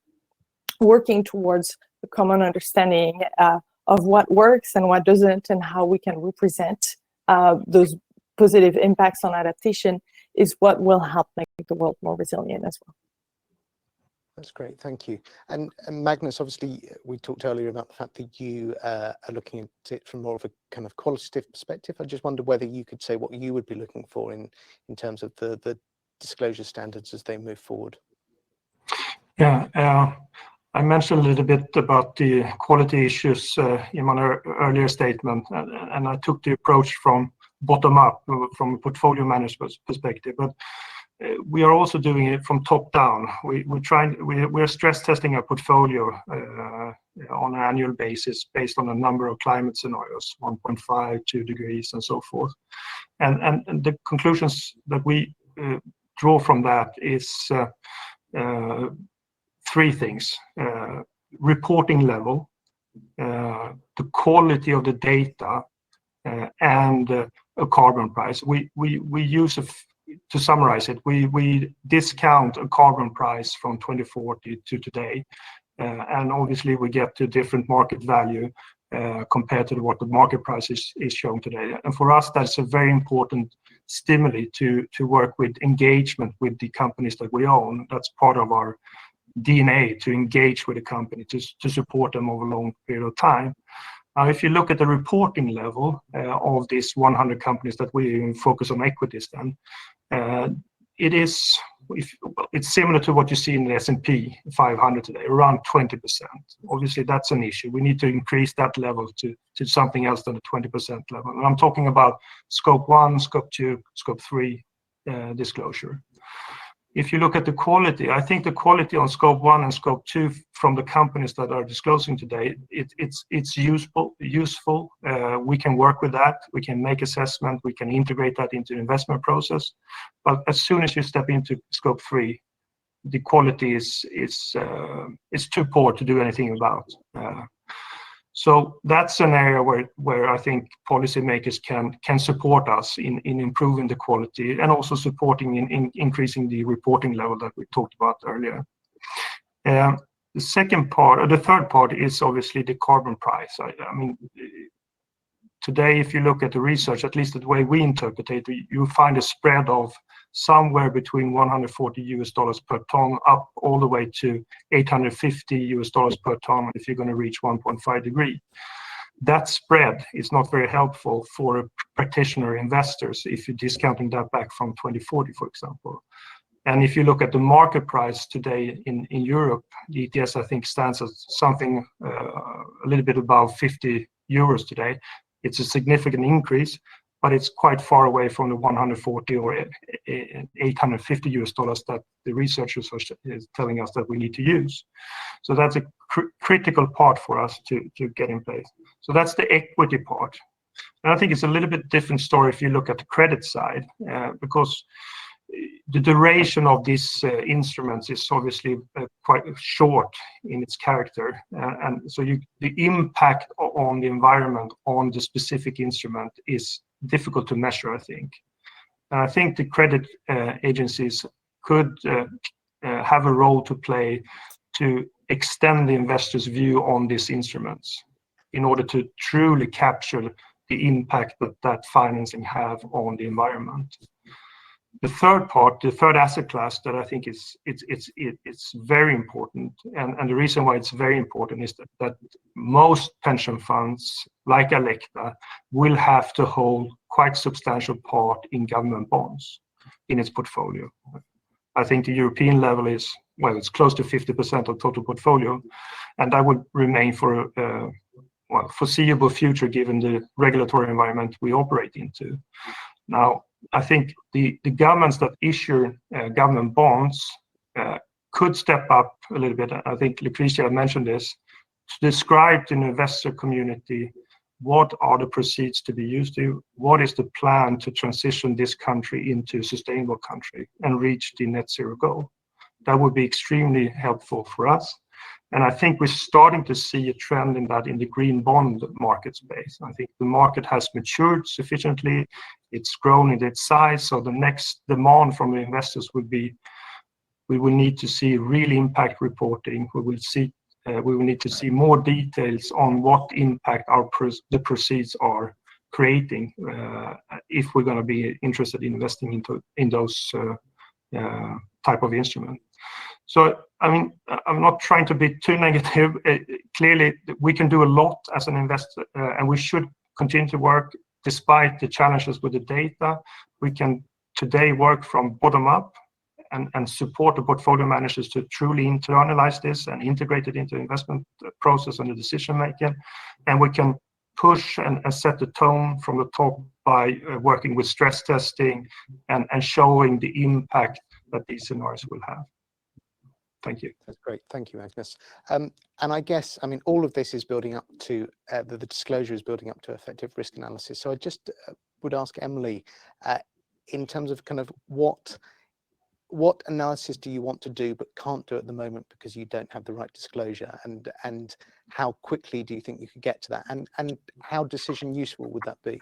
working towards a common understanding of what works and what doesn't, and how we can represent those positive impacts on adaptation is what will help make the world more resilient as well. That's great, thank you. And Magnus, obviously, we talked earlier about the fact that you are looking at it from more of a kind of qualitative perspective. I just wondered whether you could say what you would be looking for in terms of the disclosure standards as they move forward. Yeah, I mentioned a little bit about the quality issues in my earlier statement, and I took the approach from bottom up, from a portfolio management perspective. But we are also doing it from top down. We're stress testing our portfolio on an annual basis based on a number of climate scenarios, 1.5, 2 degrees, and so forth. And the conclusions that we draw from that is three things: reporting level, the quality of the data, and a carbon price. We use to summarize it, we discount a carbon price from 2040 to today, and obviously we get to different market value compared to what the market price is showing today. And for us, that's a very important stimuli to work with engagement with the companies that we own. That's part of our DNA, to engage with a company, to support them over a long period of time. Now, if you look at the reporting level of these 100 companies that we focus on equities, then it's similar to what you see in the S&P 500 today, around 20%. Obviously, that's an issue. We need to increase that level to something else than the 20% level. And I'm talking about scope 1, scope 2, scope 3 disclosure. If you look at the quality, I think the quality on scope 1 and scope 2 from the companies that are disclosing today, it's useful. We can work with that. We can make assessment. We can integrate that into the investment process. But as soon as you step into scope 3, the quality is too poor to do anything about. So that's an area where I think policymakers can support us in improving the quality, and also supporting in increasing the reporting level that we talked about earlier. The second part, or the third part, is obviously the carbon price. I mean, today, if you look at the research, at least the way we interpret it, you find a spread of somewhere between $140 per ton up all the way to $850 per ton if you're going to reach 1.5 degree. That spread is not very helpful for practitioner investors if you're discounting that back from 2040, for example. And if you look at the market price today in Europe, the ETS, I think, stands at something a little bit above 50 euros today. It's a significant increase, but it's quite far away from the 140 or 850 US dollars that the researchers are telling us that we need to use. So that's a critical part for us to get in place. So that's the equity part. And I think it's a little bit different story if you look at the credit side, because the duration of these instruments is obviously quite short in its character, and so the impact on the environment on the specific instrument is difficult to measure, I think. And I think the credit agencies could have a role to play to extend the investor's view on these instruments in order to truly capture the impact that financing have on the environment. The third part, the third asset class that I think it's very important, and the reason why it's very important is that most pension funds, like Alecta, will have to hold quite substantial part in government bonds in its portfolio. I think the European level is, well, it's close to 50% of total portfolio, and that would remain for a foreseeable future given the regulatory environment we operate into. Now, I think the governments that issue government bonds could step up a little bit. I think Lucrezia mentioned this, to describe to the investor community what are the proceeds to be used to, what is the plan to transition this country into a sustainable country and reach the net zero goal. That would be extremely helpful for us. And I think we're starting to see a trend in that in the green bond market space. I think the market has matured sufficiently. It's grown in its size. So the next demand from the investors would be, we will need to see real impact reporting. We will need to see more details on what impact the proceeds are creating if we're going to be interested in investing in those type of instruments. So, I mean, I'm not trying to be too negative. Clearly, we can do a lot as an investor, and we should continue to work despite the challenges with the data. We can today work from bottom up and support the portfolio managers to truly internalize this and integrate it into the investment process and the decision making. And we can push and set the tone from the top by working with stress testing and showing the impact that these scenarios will have. Thank you. That's great. Thank you, Magnus. And I guess, I mean, all of this is building up to, the disclosure is building up to effective risk analysis. So I just would ask Emilie, in terms of kind of what analysis do you want to do but can't do at the moment because you don't have the right disclosure, and how quickly do you think you could get to that, and how decision useful would that be?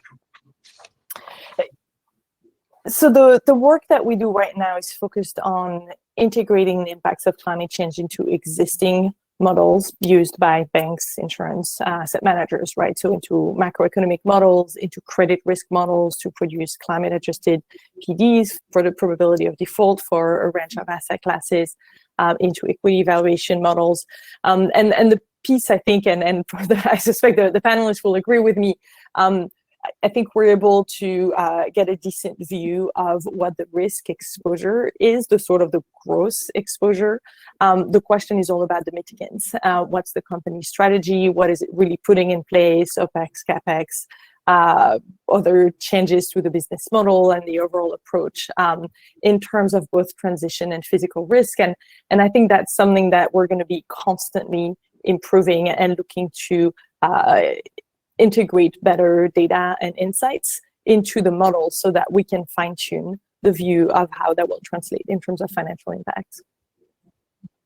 So the work that we do right now is focused on integrating the impacts of climate change into existing models used by banks, insurance, asset managers, right? So into macroeconomic models, into credit risk models to produce climate-adjusted PDs for the probability of default for a range of asset classes, into equity valuation models. And the piece, I think, and I suspect the panelists will agree with me, I think we're able to get a decent view of what the risk exposure is, the sort of the gross exposure. The question is all about the mitigants. What's the company's strategy? What is it really putting in place? OPEX, CAPEX, other changes to the business model and the overall approach in terms of both transition and physical risk. And I think that's something that we're going to be constantly improving and looking to integrate better data and insights into the model so that we can fine-tune the view of how that will translate in terms of financial impacts.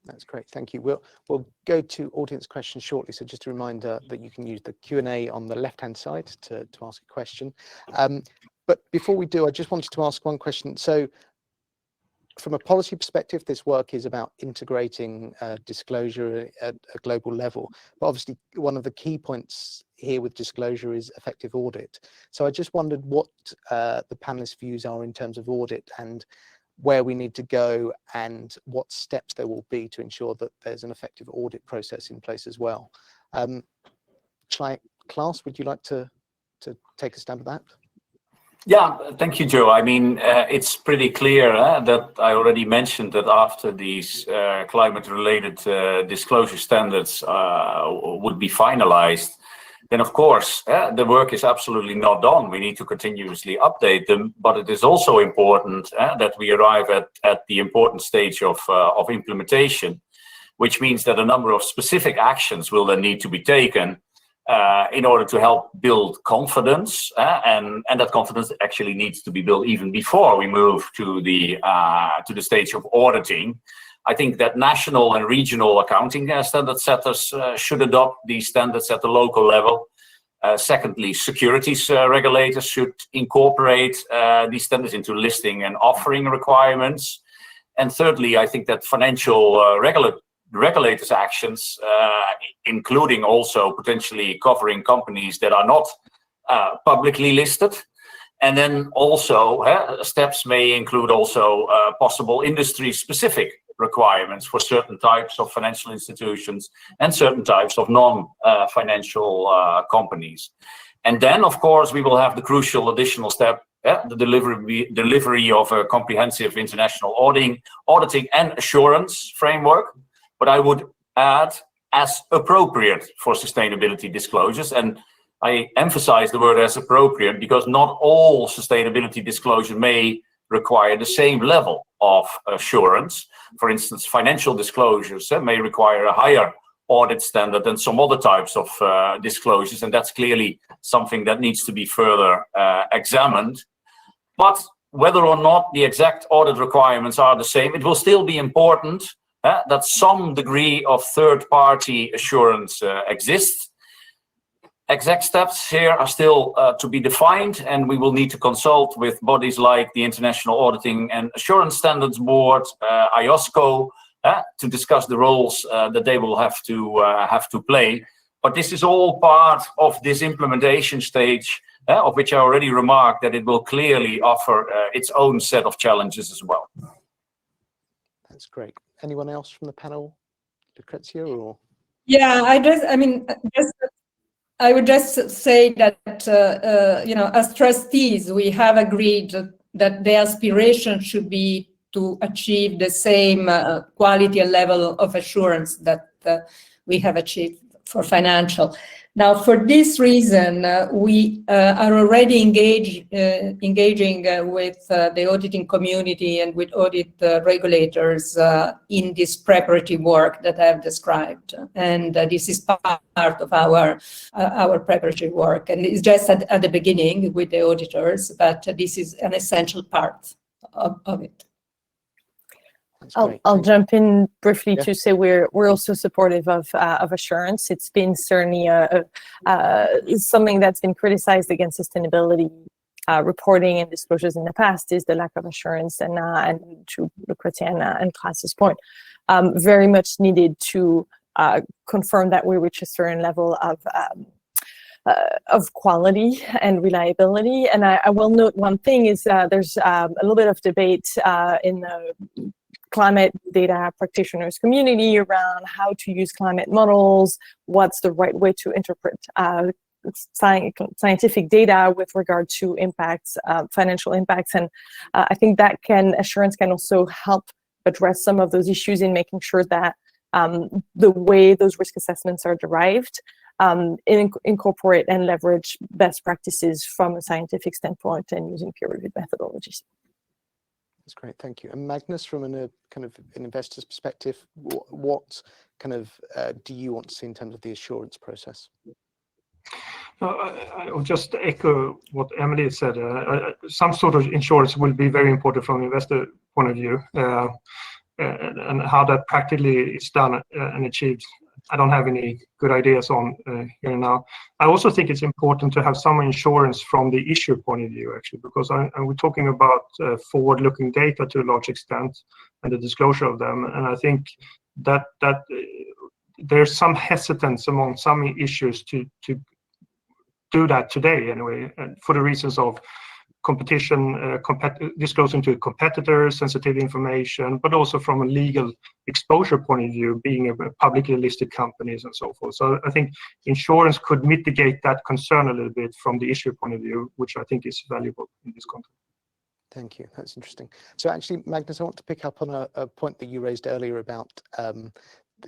That's great, thank you. We'll go to audience questions shortly, so just a reminder that you can use the Q&A on the left-hand side to ask a question. But before we do, I just wanted to ask one question. So from a policy perspective, this work is about integrating disclosure at a global level. But obviously, one of the key points here with disclosure is effective audit. So I just wondered what the panelists' views are in terms of audit and where we need to go and what steps there will be to ensure that there's an effective audit process in place as well. Klaas, would you like to take a stab at that? Yeah, thank you, Joe. I mean, it's pretty clear that I already mentioned that after these climate-related disclosure standards would be finalized, then of course, the work is absolutely not done. We need to continuously update them, but it is also important that we arrive at the important stage of implementation, which means that a number of specific actions will then need to be taken in order to help build confidence, and that confidence actually needs to be built even before we move to the stage of auditing. I think that national and regional accounting standard setters should adopt these standards at the local level. Secondly, securities regulators should incorporate these standards into listing and offering requirements. And thirdly, I think that financial regulators' actions, including also potentially covering companies that are not publicly listed, And then also steps may include also possible industry-specific requirements for certain types of financial institutions and certain types of non-financial companies. And then, of course, we will have the crucial additional step, the delivery of a comprehensive international auditing and assurance framework. But I would add, as appropriate for sustainability disclosures. And I emphasize the word as appropriate because not all sustainability disclosure may require the same level of assurance. For instance, financial disclosures may require a higher audit standard than some other types of disclosures, and that's clearly something that needs to be further examined. But whether or not the exact audit requirements are the same, it will still be important that some degree of third-party assurance exists. Exact steps here are still to be defined, and we will need to consult with bodies like the International Auditing and Assurance Standards Board, IOSCO, to discuss the roles that they will have to play. But this is all part of this implementation stage, of which I already remarked that it will clearly offer its own set of challenges as well. That's great. Anyone else from the panel, Lucrezia, or? Yeah, I would just say that, as trustees, we have agreed that the aspiration should be to achieve the same quality and level of assurance that we have achieved for financial. Now, for this reason, we are already engaging with the auditing community and with audit regulators in this preparatory work that I have described. And this is part of our preparatory work. And it's just at the beginning with the auditors, but this is an essential part of it. I'll jump in briefly to say we're also supportive of assurance. It's been certainly something that's been criticized against sustainability reporting and disclosures in the past is the lack of assurance, and to Lucrezia and Klaas's point, very much needed to confirm that we reach a certain level of quality and reliability. And I will note one thing is there's a little bit of debate in the climate data practitioners community around how to use climate models, what's the right way to interpret scientific data with regard to impacts, financial impacts. And I think that assurance can also help address some of those issues in making sure that the way those risk assessments are derived incorporate and leverage best practices from a scientific standpoint and using peer-reviewed methodologies. That's great, thank you. And Magnus, from an investor's perspective, what kind of do you want to see in terms of the assurance process? I'll just echo what Emilie said. Some sort of insurance will be very important from an investor point of view, and how that practically is done and achieved. I don't have any good ideas on here now. I also think it's important to have some insurance from the issuer point of view, actually, because we're talking about forward-looking data to a large extent and the disclosure of them. And I think that there's some hesitance among some issues to do that today, anyway, for the reasons of competition, disclosing to competitors, sensitive information, but also from a legal exposure point of view, being a publicly listed companies and so forth. So I think insurance could mitigate that concern a little bit from the issue point of view, which I think is valuable in this context. Thank you, that's interesting. So actually, Magnus, I want to pick up on a point that you raised earlier about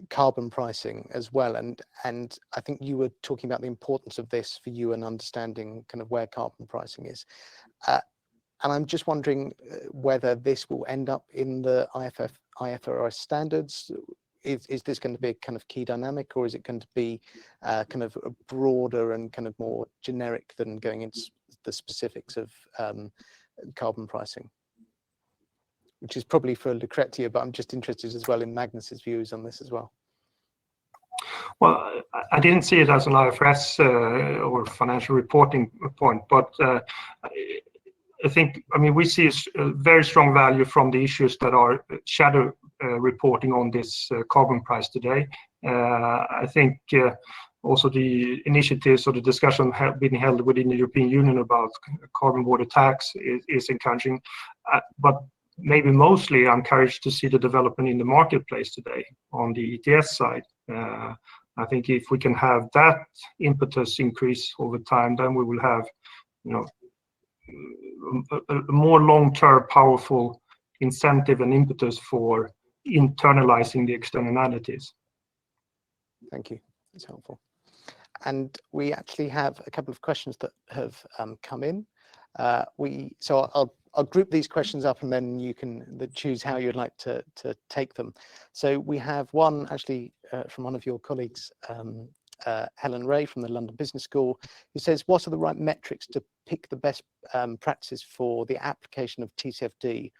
carbon pricing as well, and I think you were talking about the importance of this for you and understanding kind of where carbon pricing is. And I'm just wondering whether this will end up in the IFRS standards. Is this going to be a kind of key dynamic, or is it going to be kind of broader and kind of more generic than going into the specifics of carbon pricing? Which is probably for Lucrezia, but I'm just interested as well in Magnus's views on this as well. Well, I didn't see it as an IFRS or financial reporting point, but I think, we see a very strong value from the issues that are shadow reporting on this carbon price today. I think also the initiatives or the discussion have been held within the European Union about carbon border tax is encouraging. But maybe mostly I'm encouraged to see the development in the marketplace today on the ETS side. I think if we can have that impetus increase over time, then we will have, a more long-term powerful incentive and impetus for internalizing the externalities. Thank you. That's helpful. And we actually have a couple of questions that have come in. So I'll group these questions up, and then you can choose how you'd like to take them. So we have one actually from one of your colleagues, Helen Ray from the London Business School, who says, what are the right metrics to pick the best practices for the application of TCFD,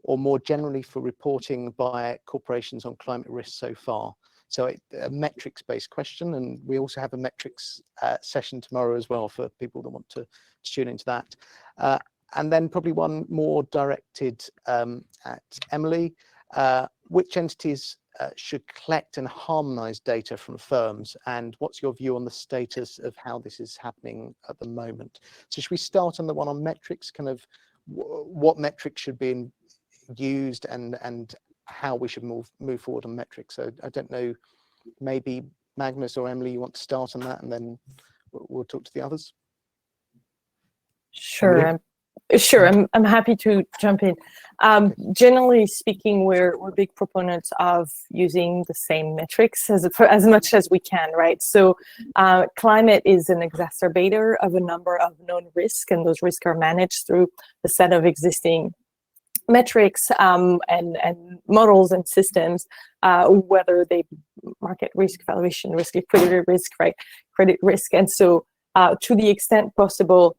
or more generally for reporting by corporations on climate risk so far? So a metrics-based question, and we also have a metrics session tomorrow as well for people that want to tune into that. And then probably one more directed at Emilie. Which entities should collect and harmonize data from firms, and what's your view on the status of how this is happening at the moment? So should we start on the one on metrics, kind of what metrics should be used and how we should move forward on metrics? So I don't know, maybe Magnus or Emilie, you want to start on that, and then we'll talk to the others. Sure. I'm happy to jump in. Generally speaking, we're big proponents of using the same metrics as much as we can, right? So climate is an exacerbator of a number of known risks, and those risks are managed through a set of existing metrics and models and systems, whether they be market risk, valuation risk, liquidity risk, right, credit risk. And so to the extent possible,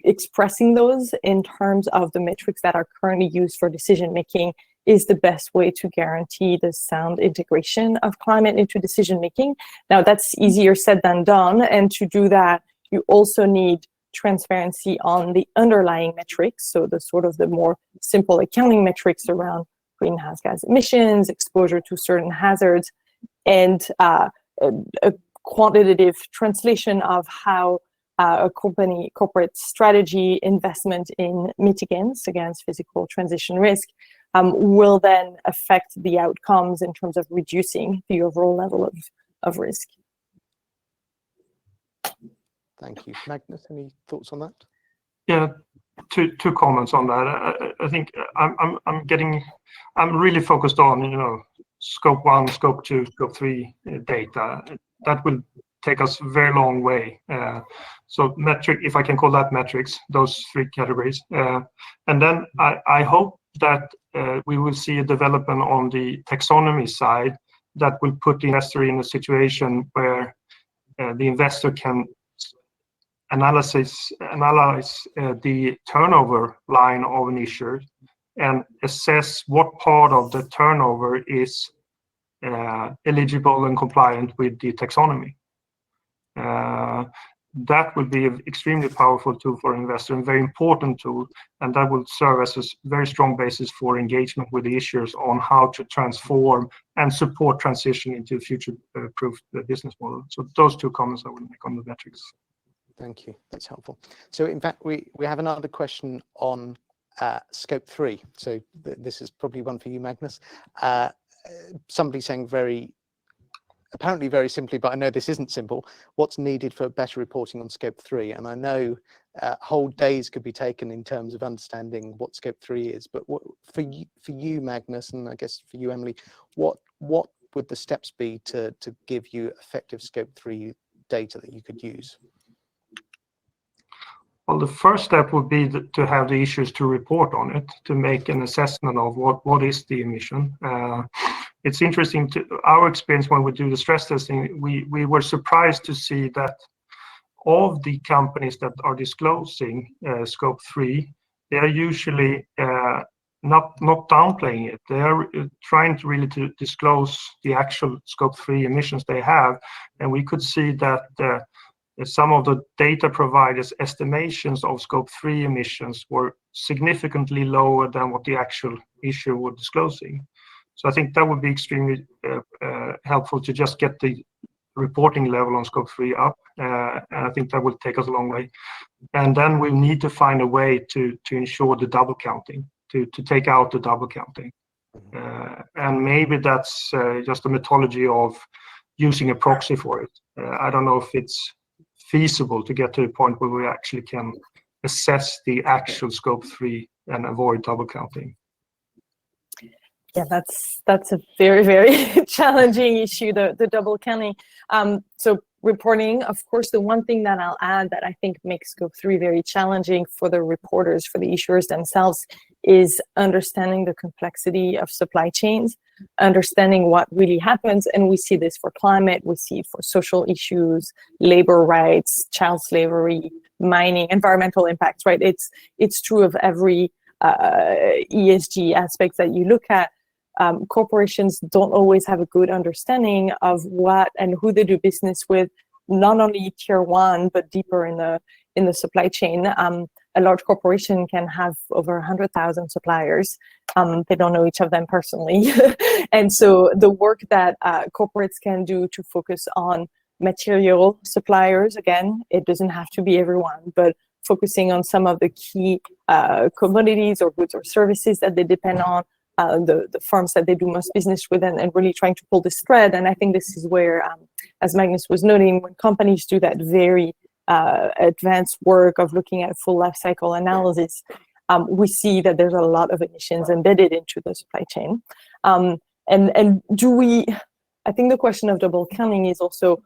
expressing those in terms of the metrics that are currently used for decision making is the best way to guarantee the sound integration of climate into decision making. Now, that's easier said than done, and to do that, you also need transparency on the underlying metrics, so the more simple accounting metrics around greenhouse gas emissions, exposure to certain hazards, and a quantitative translation of how a corporate strategy investment in mitigants against physical transition risk will then affect the outcomes in terms of reducing the overall level of risk. Thank you. Magnus, any thoughts on that? Yeah, two comments on that. I think I'm really focused on, scope 1, scope 2, scope 3 data. That will take us a very long way. So metric, if I can call that metrics, those 3 categories. And then I hope that we will see a development on the taxonomy side that will put the investor in a situation where the investor can analyze the turnover line of an issuer and assess what part of the turnover is eligible and compliant with the taxonomy. That would be an extremely powerful tool for an investor, and very important tool, and that will serve as a very strong basis for engagement with the issuers on how to transform and support transition into a future-proof business model. So those 2 comments I will make on the metrics. Thank you. That's helpful. So in fact, we have another question on scope 3. So this is probably one for you, Magnus. Somebody saying apparently very simply, but I know this isn't simple, what's needed for better reporting on scope 3? And I know whole days could be taken in terms of understanding what scope 3 is, but for you, Magnus, and I guess for you, Emilie, what would the steps be to give you effective scope 3 data that you could use? Well, the first step would be to have the issuers to report on it, to make an assessment of what is the emission. It's interesting our experience when we do the stress testing, we were surprised to see that of the companies that are disclosing scope 3, they are usually not downplaying it. They are trying to really to disclose the actual scope 3 emissions they have, and we could see that some of the data providers' estimations of scope 3 emissions were significantly lower than what the actual issuer was disclosing. So I think that would be extremely helpful to just get the reporting level on scope 3 up, and I think that will take us a long way. And then we need to find a way to ensure the double counting, to take out the double counting. And maybe that's just a methodology of using a proxy for it. I don't know if it's feasible to get to a point where we actually can assess the actual scope 3 and avoid double counting. Yeah, that's a very, very challenging issue, the double counting. So reporting, of course, the one thing that I'll add that I think makes scope 3 very challenging for the reporters, for the issuers themselves, is understanding the complexity of supply chains, understanding what really happens. And we see this for climate, we see it for social issues, labor rights, child slavery, mining, environmental impacts, right? It's true of every ESG aspects that you look at. Corporations don't always have a good understanding of what and who they do business with, not only tier 1 but deeper in the supply chain. A large corporation can have over 100,000 suppliers. They don't know each of them personally. And so the work that corporates can do to focus on material suppliers, again, it doesn't have to be everyone, but focusing on some of the key commodities or goods or services that they depend on, the firms that they do most business with, and really trying to pull this thread. And I think this is where, as Magnus was noting, when companies do that very advanced work of looking at full life cycle analysis, we see that there's a lot of emissions embedded into the supply chain. And do we, I think the question of double counting is also,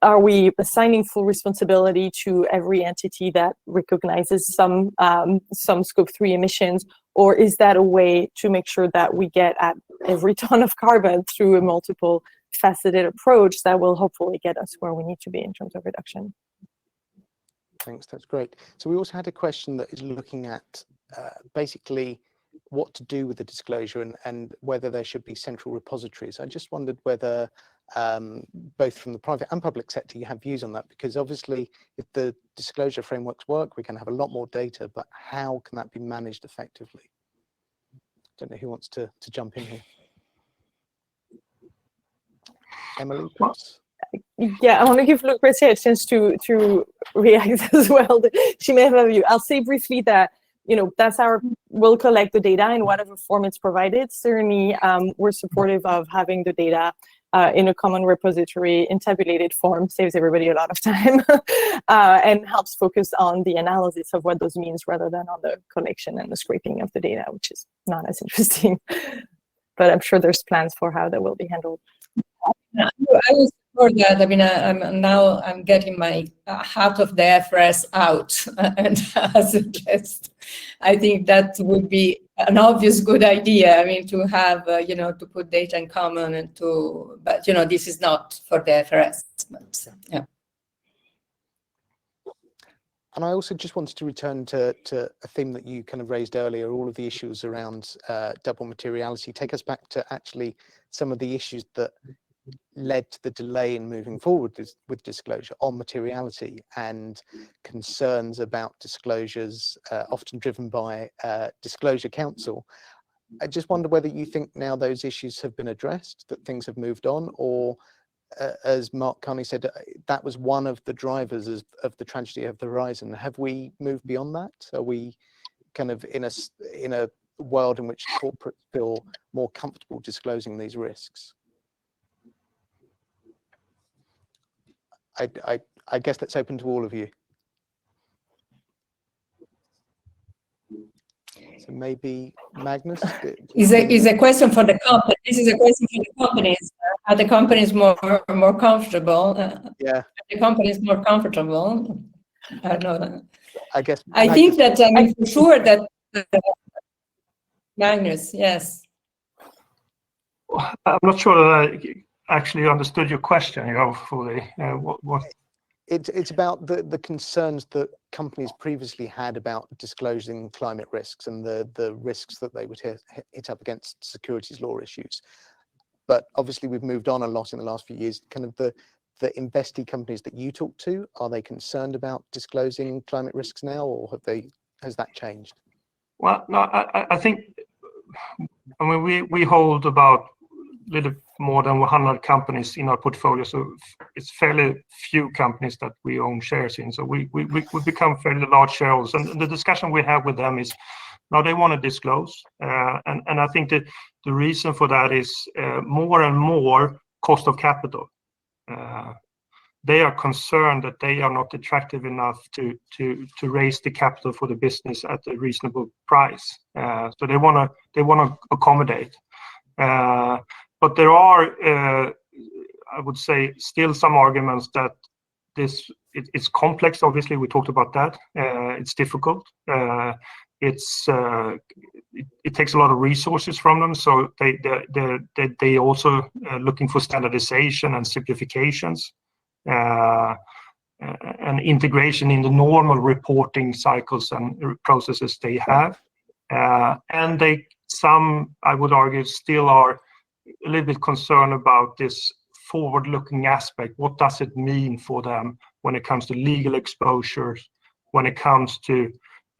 are we assigning full responsibility to every entity that recognizes some scope 3 emissions, or is that a way to make sure that we get at every ton of carbon through a multiple faceted approach that will hopefully get us where we need to be in terms of reduction? Thanks, that's great. So we also had a question that is looking at basically what to do with the disclosure and whether there should be central repositories. I just wondered whether both from the private and public sector you have views on that, because obviously if the disclosure frameworks work, we can have a lot more data, but how can that be managed effectively? I don't know who wants to jump in here. Emilie, perhaps? Yeah, I want to give Lucrezia a chance to react as well. She may have a view. I'll say briefly that, we'll collect the data in whatever form it's provided. Certainly, we're supportive of having the data in a common repository in tabulated form, saves everybody a lot of time, and helps focus on the analysis of what those means rather than on the collection and the scraping of the data, which is not as interesting. But I'm sure there's plans for how that will be handled. I will support that. I mean, I'm getting my half of the FRS out and as a guest. I think that would be an obvious good idea. I mean, to have, to put data in common and but this is not for the FRS. But, yeah. And I also just wanted to return to a theme that you kind of raised earlier, all of the issues around double materiality. Take us back to actually some of the issues that led to the delay in moving forward with disclosure on materiality and concerns about disclosures, often driven by Disclosure Council. I just wonder whether you think now those issues have been addressed, that things have moved on, or as Mark Carney said, that was one of the drivers of the tragedy of the horizon. Have we moved beyond that? Are we kind of in a world in which corporates feel more comfortable disclosing these risks? I guess that's open to all of you. So maybe Magnus is a question for the company. This is a question for the companies. Are the companies more comfortable? Yeah. The company is more comfortable. I don't know. I guess. I think that for sure that Magnus, yes. I'm not sure that I actually understood your question, fully. What? It's about the concerns that companies previously had about disclosing climate risks and the risks that they would hit up against securities law issues. But obviously we've moved on a lot in the last few years. Kind of the investee companies that you talk to, are they concerned about disclosing climate risks now, or has that changed? Well, no, I think, I mean, we hold about more than 100 companies in our portfolio, so it's fairly few companies that we own shares in. So we become fairly large shareholders, and the discussion we have with them is now they want to disclose, and I think that the reason for that is more and more cost of capital. They are concerned that they are not attractive enough to raise the capital for the business at a reasonable price. So they want to accommodate. But there are, I would say, still some arguments that it's complex. Obviously, we talked about that. It's difficult. It takes a lot of resources from them. So they also looking for standardization and simplifications. And integration in the normal reporting cycles and processes they have, and some, I would argue, still are a little bit concerned about this forward-looking aspect. What does it mean for them when it comes to legal exposures, when it comes to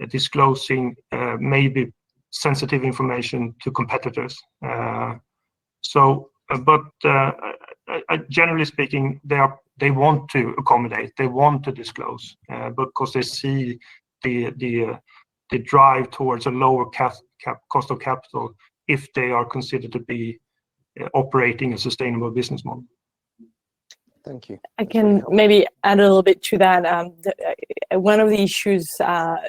disclosing maybe sensitive information to competitors? Generally speaking, they want to accommodate, they want to disclose, because they see the drive towards a lower cost of capital if they are considered to be operating a sustainable business model. Thank you. I can maybe add a little bit to that. One of the issues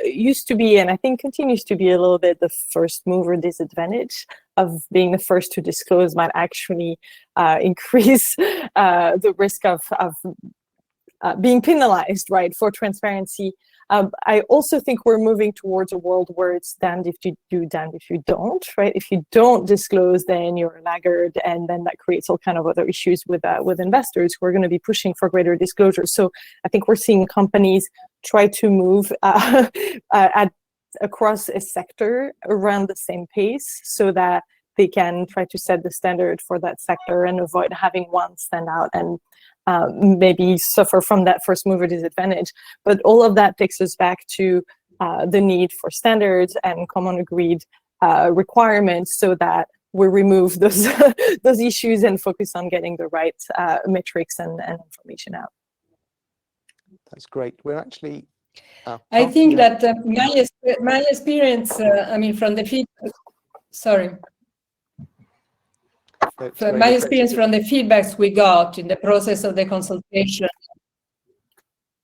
used to be, and I think continues to be a little bit, the first mover disadvantage of being the first to disclose might actually increase the risk of being penalized, right, for transparency. I also think we're moving towards a world where it's damned if you do, damned if you don't, right? If you don't disclose, then you're a laggard, and then that creates all kind of other issues with investors who are going to be pushing for greater disclosure. So I think we're seeing companies try to move across a sector around the same pace, so that they can try to set the standard for that sector and avoid having one stand out and maybe suffer from that first mover disadvantage. But all of that takes us back to the need for standards and common agreed requirements, so that we remove those those issues and focus on getting the right metrics and information out. That's great. We're actually. I think that my experience, I mean, from the feedback. Sorry. My experience from the feedbacks we got in the process of the consultation.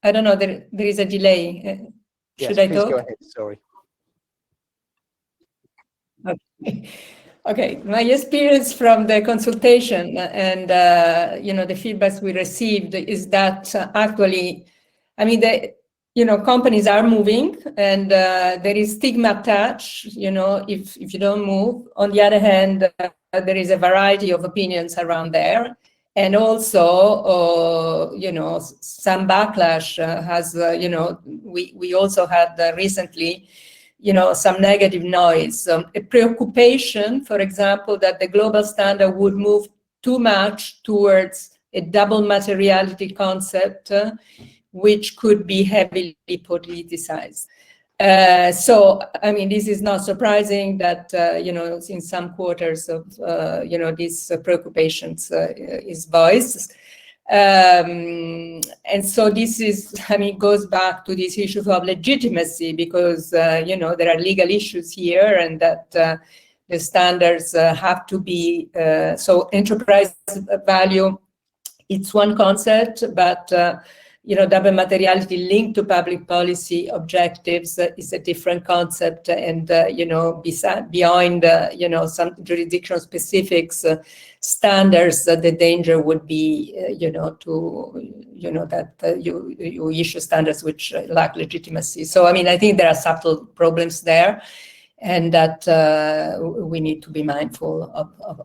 I don't know, there is a delay. Should I talk? Go ahead, sorry. Okay, my experience from the consultation and the feedbacks we received is that actually, I mean, companies are moving, and there is stigma attached, if you don't move. On the other hand, there is a variety of opinions around there, and also, some backlash has, we also had recently, some negative noise, a preoccupation, for example, that the global standard would move too much towards a double materiality concept, which could be heavily politicized. So, I mean, this is not surprising that, in some quarters of, these preoccupations is voiced. And so this is, I mean, goes back to this issue of legitimacy, because, there are legal issues here, and that the standards have to be, so enterprise value, it's one concept, but double materiality linked to public policy objectives is a different concept, and beyond some jurisdictional specifics standards, the danger would be that you issue standards which lack legitimacy. So I mean, I think there are subtle problems there, and that we need to be mindful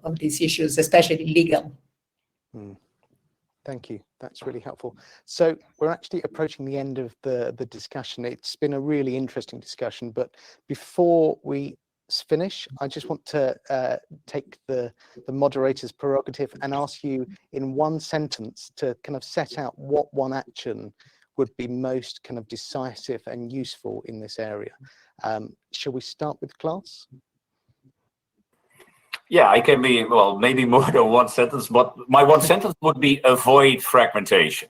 of these issues, especially legal. Thank you. That's really helpful. So we're actually approaching the end of the discussion. It's been a really interesting discussion, but before we finish, I just want to take the moderator's prerogative and ask you in one sentence to kind of set out what one action would be most kind of decisive and useful in this area. Shall we start with Klaas? Yeah, I can be, well, maybe more than one sentence, but my one sentence would be avoid fragmentation.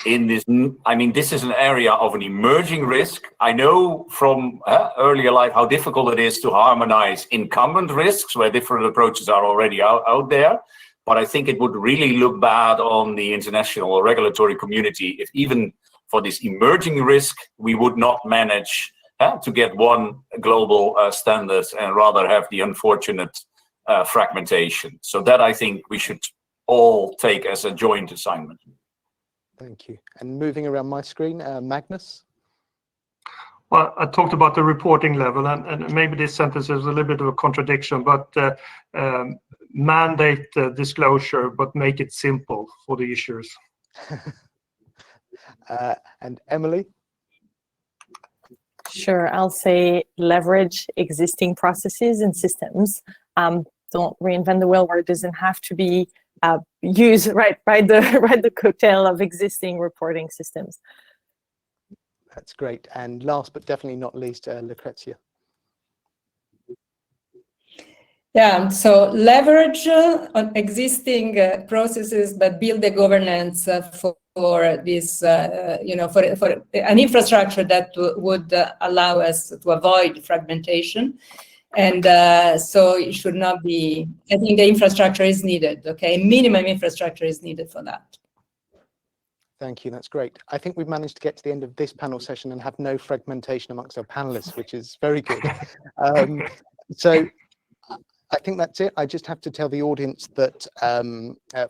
In this, I mean, this is an area of an emerging risk. I know from earlier life how difficult it is to harmonize incumbent risks where different approaches are already out there. But I think it would really look bad on the international regulatory community if even for this emerging risk, we would not manage to get one global standard and rather have the unfortunate fragmentation. So that I think we should all take as a joint assignment. Thank you. And moving around my screen, Magnus. Well, I talked about the reporting level, and maybe this sentence is a little bit of a contradiction, but mandate disclosure, but make it simple for the issuers. And Emilie? Sure, I'll say leverage existing processes and systems. Don't reinvent the wheel where it doesn't have to be use the cocktail of existing reporting systems. That's great. And last but definitely not least, Lucrezia. Yeah, so leverage on existing processes, but build the governance for this, for an infrastructure that would allow us to avoid fragmentation. And so it should not be, I think the infrastructure is needed, okay? Minimum infrastructure is needed for that. Thank you, that's great. I think we've managed to get to the end of this panel session and have no fragmentation amongst our panelists, which is very good. So I think that's it. I just have to tell the audience that,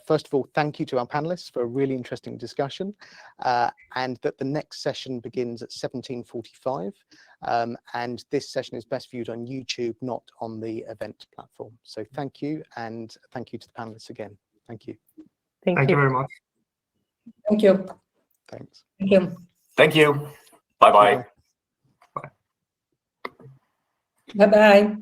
first of all, thank you to our panelists for a really interesting discussion, and that the next session begins at 17:45. And this session is best viewed on YouTube, not on the event platform. So thank you, and thank you to the panelists again. Thank you. Thank you very much. Thank you. Thanks. Thank you. Thank you. Bye-bye. Bye-bye.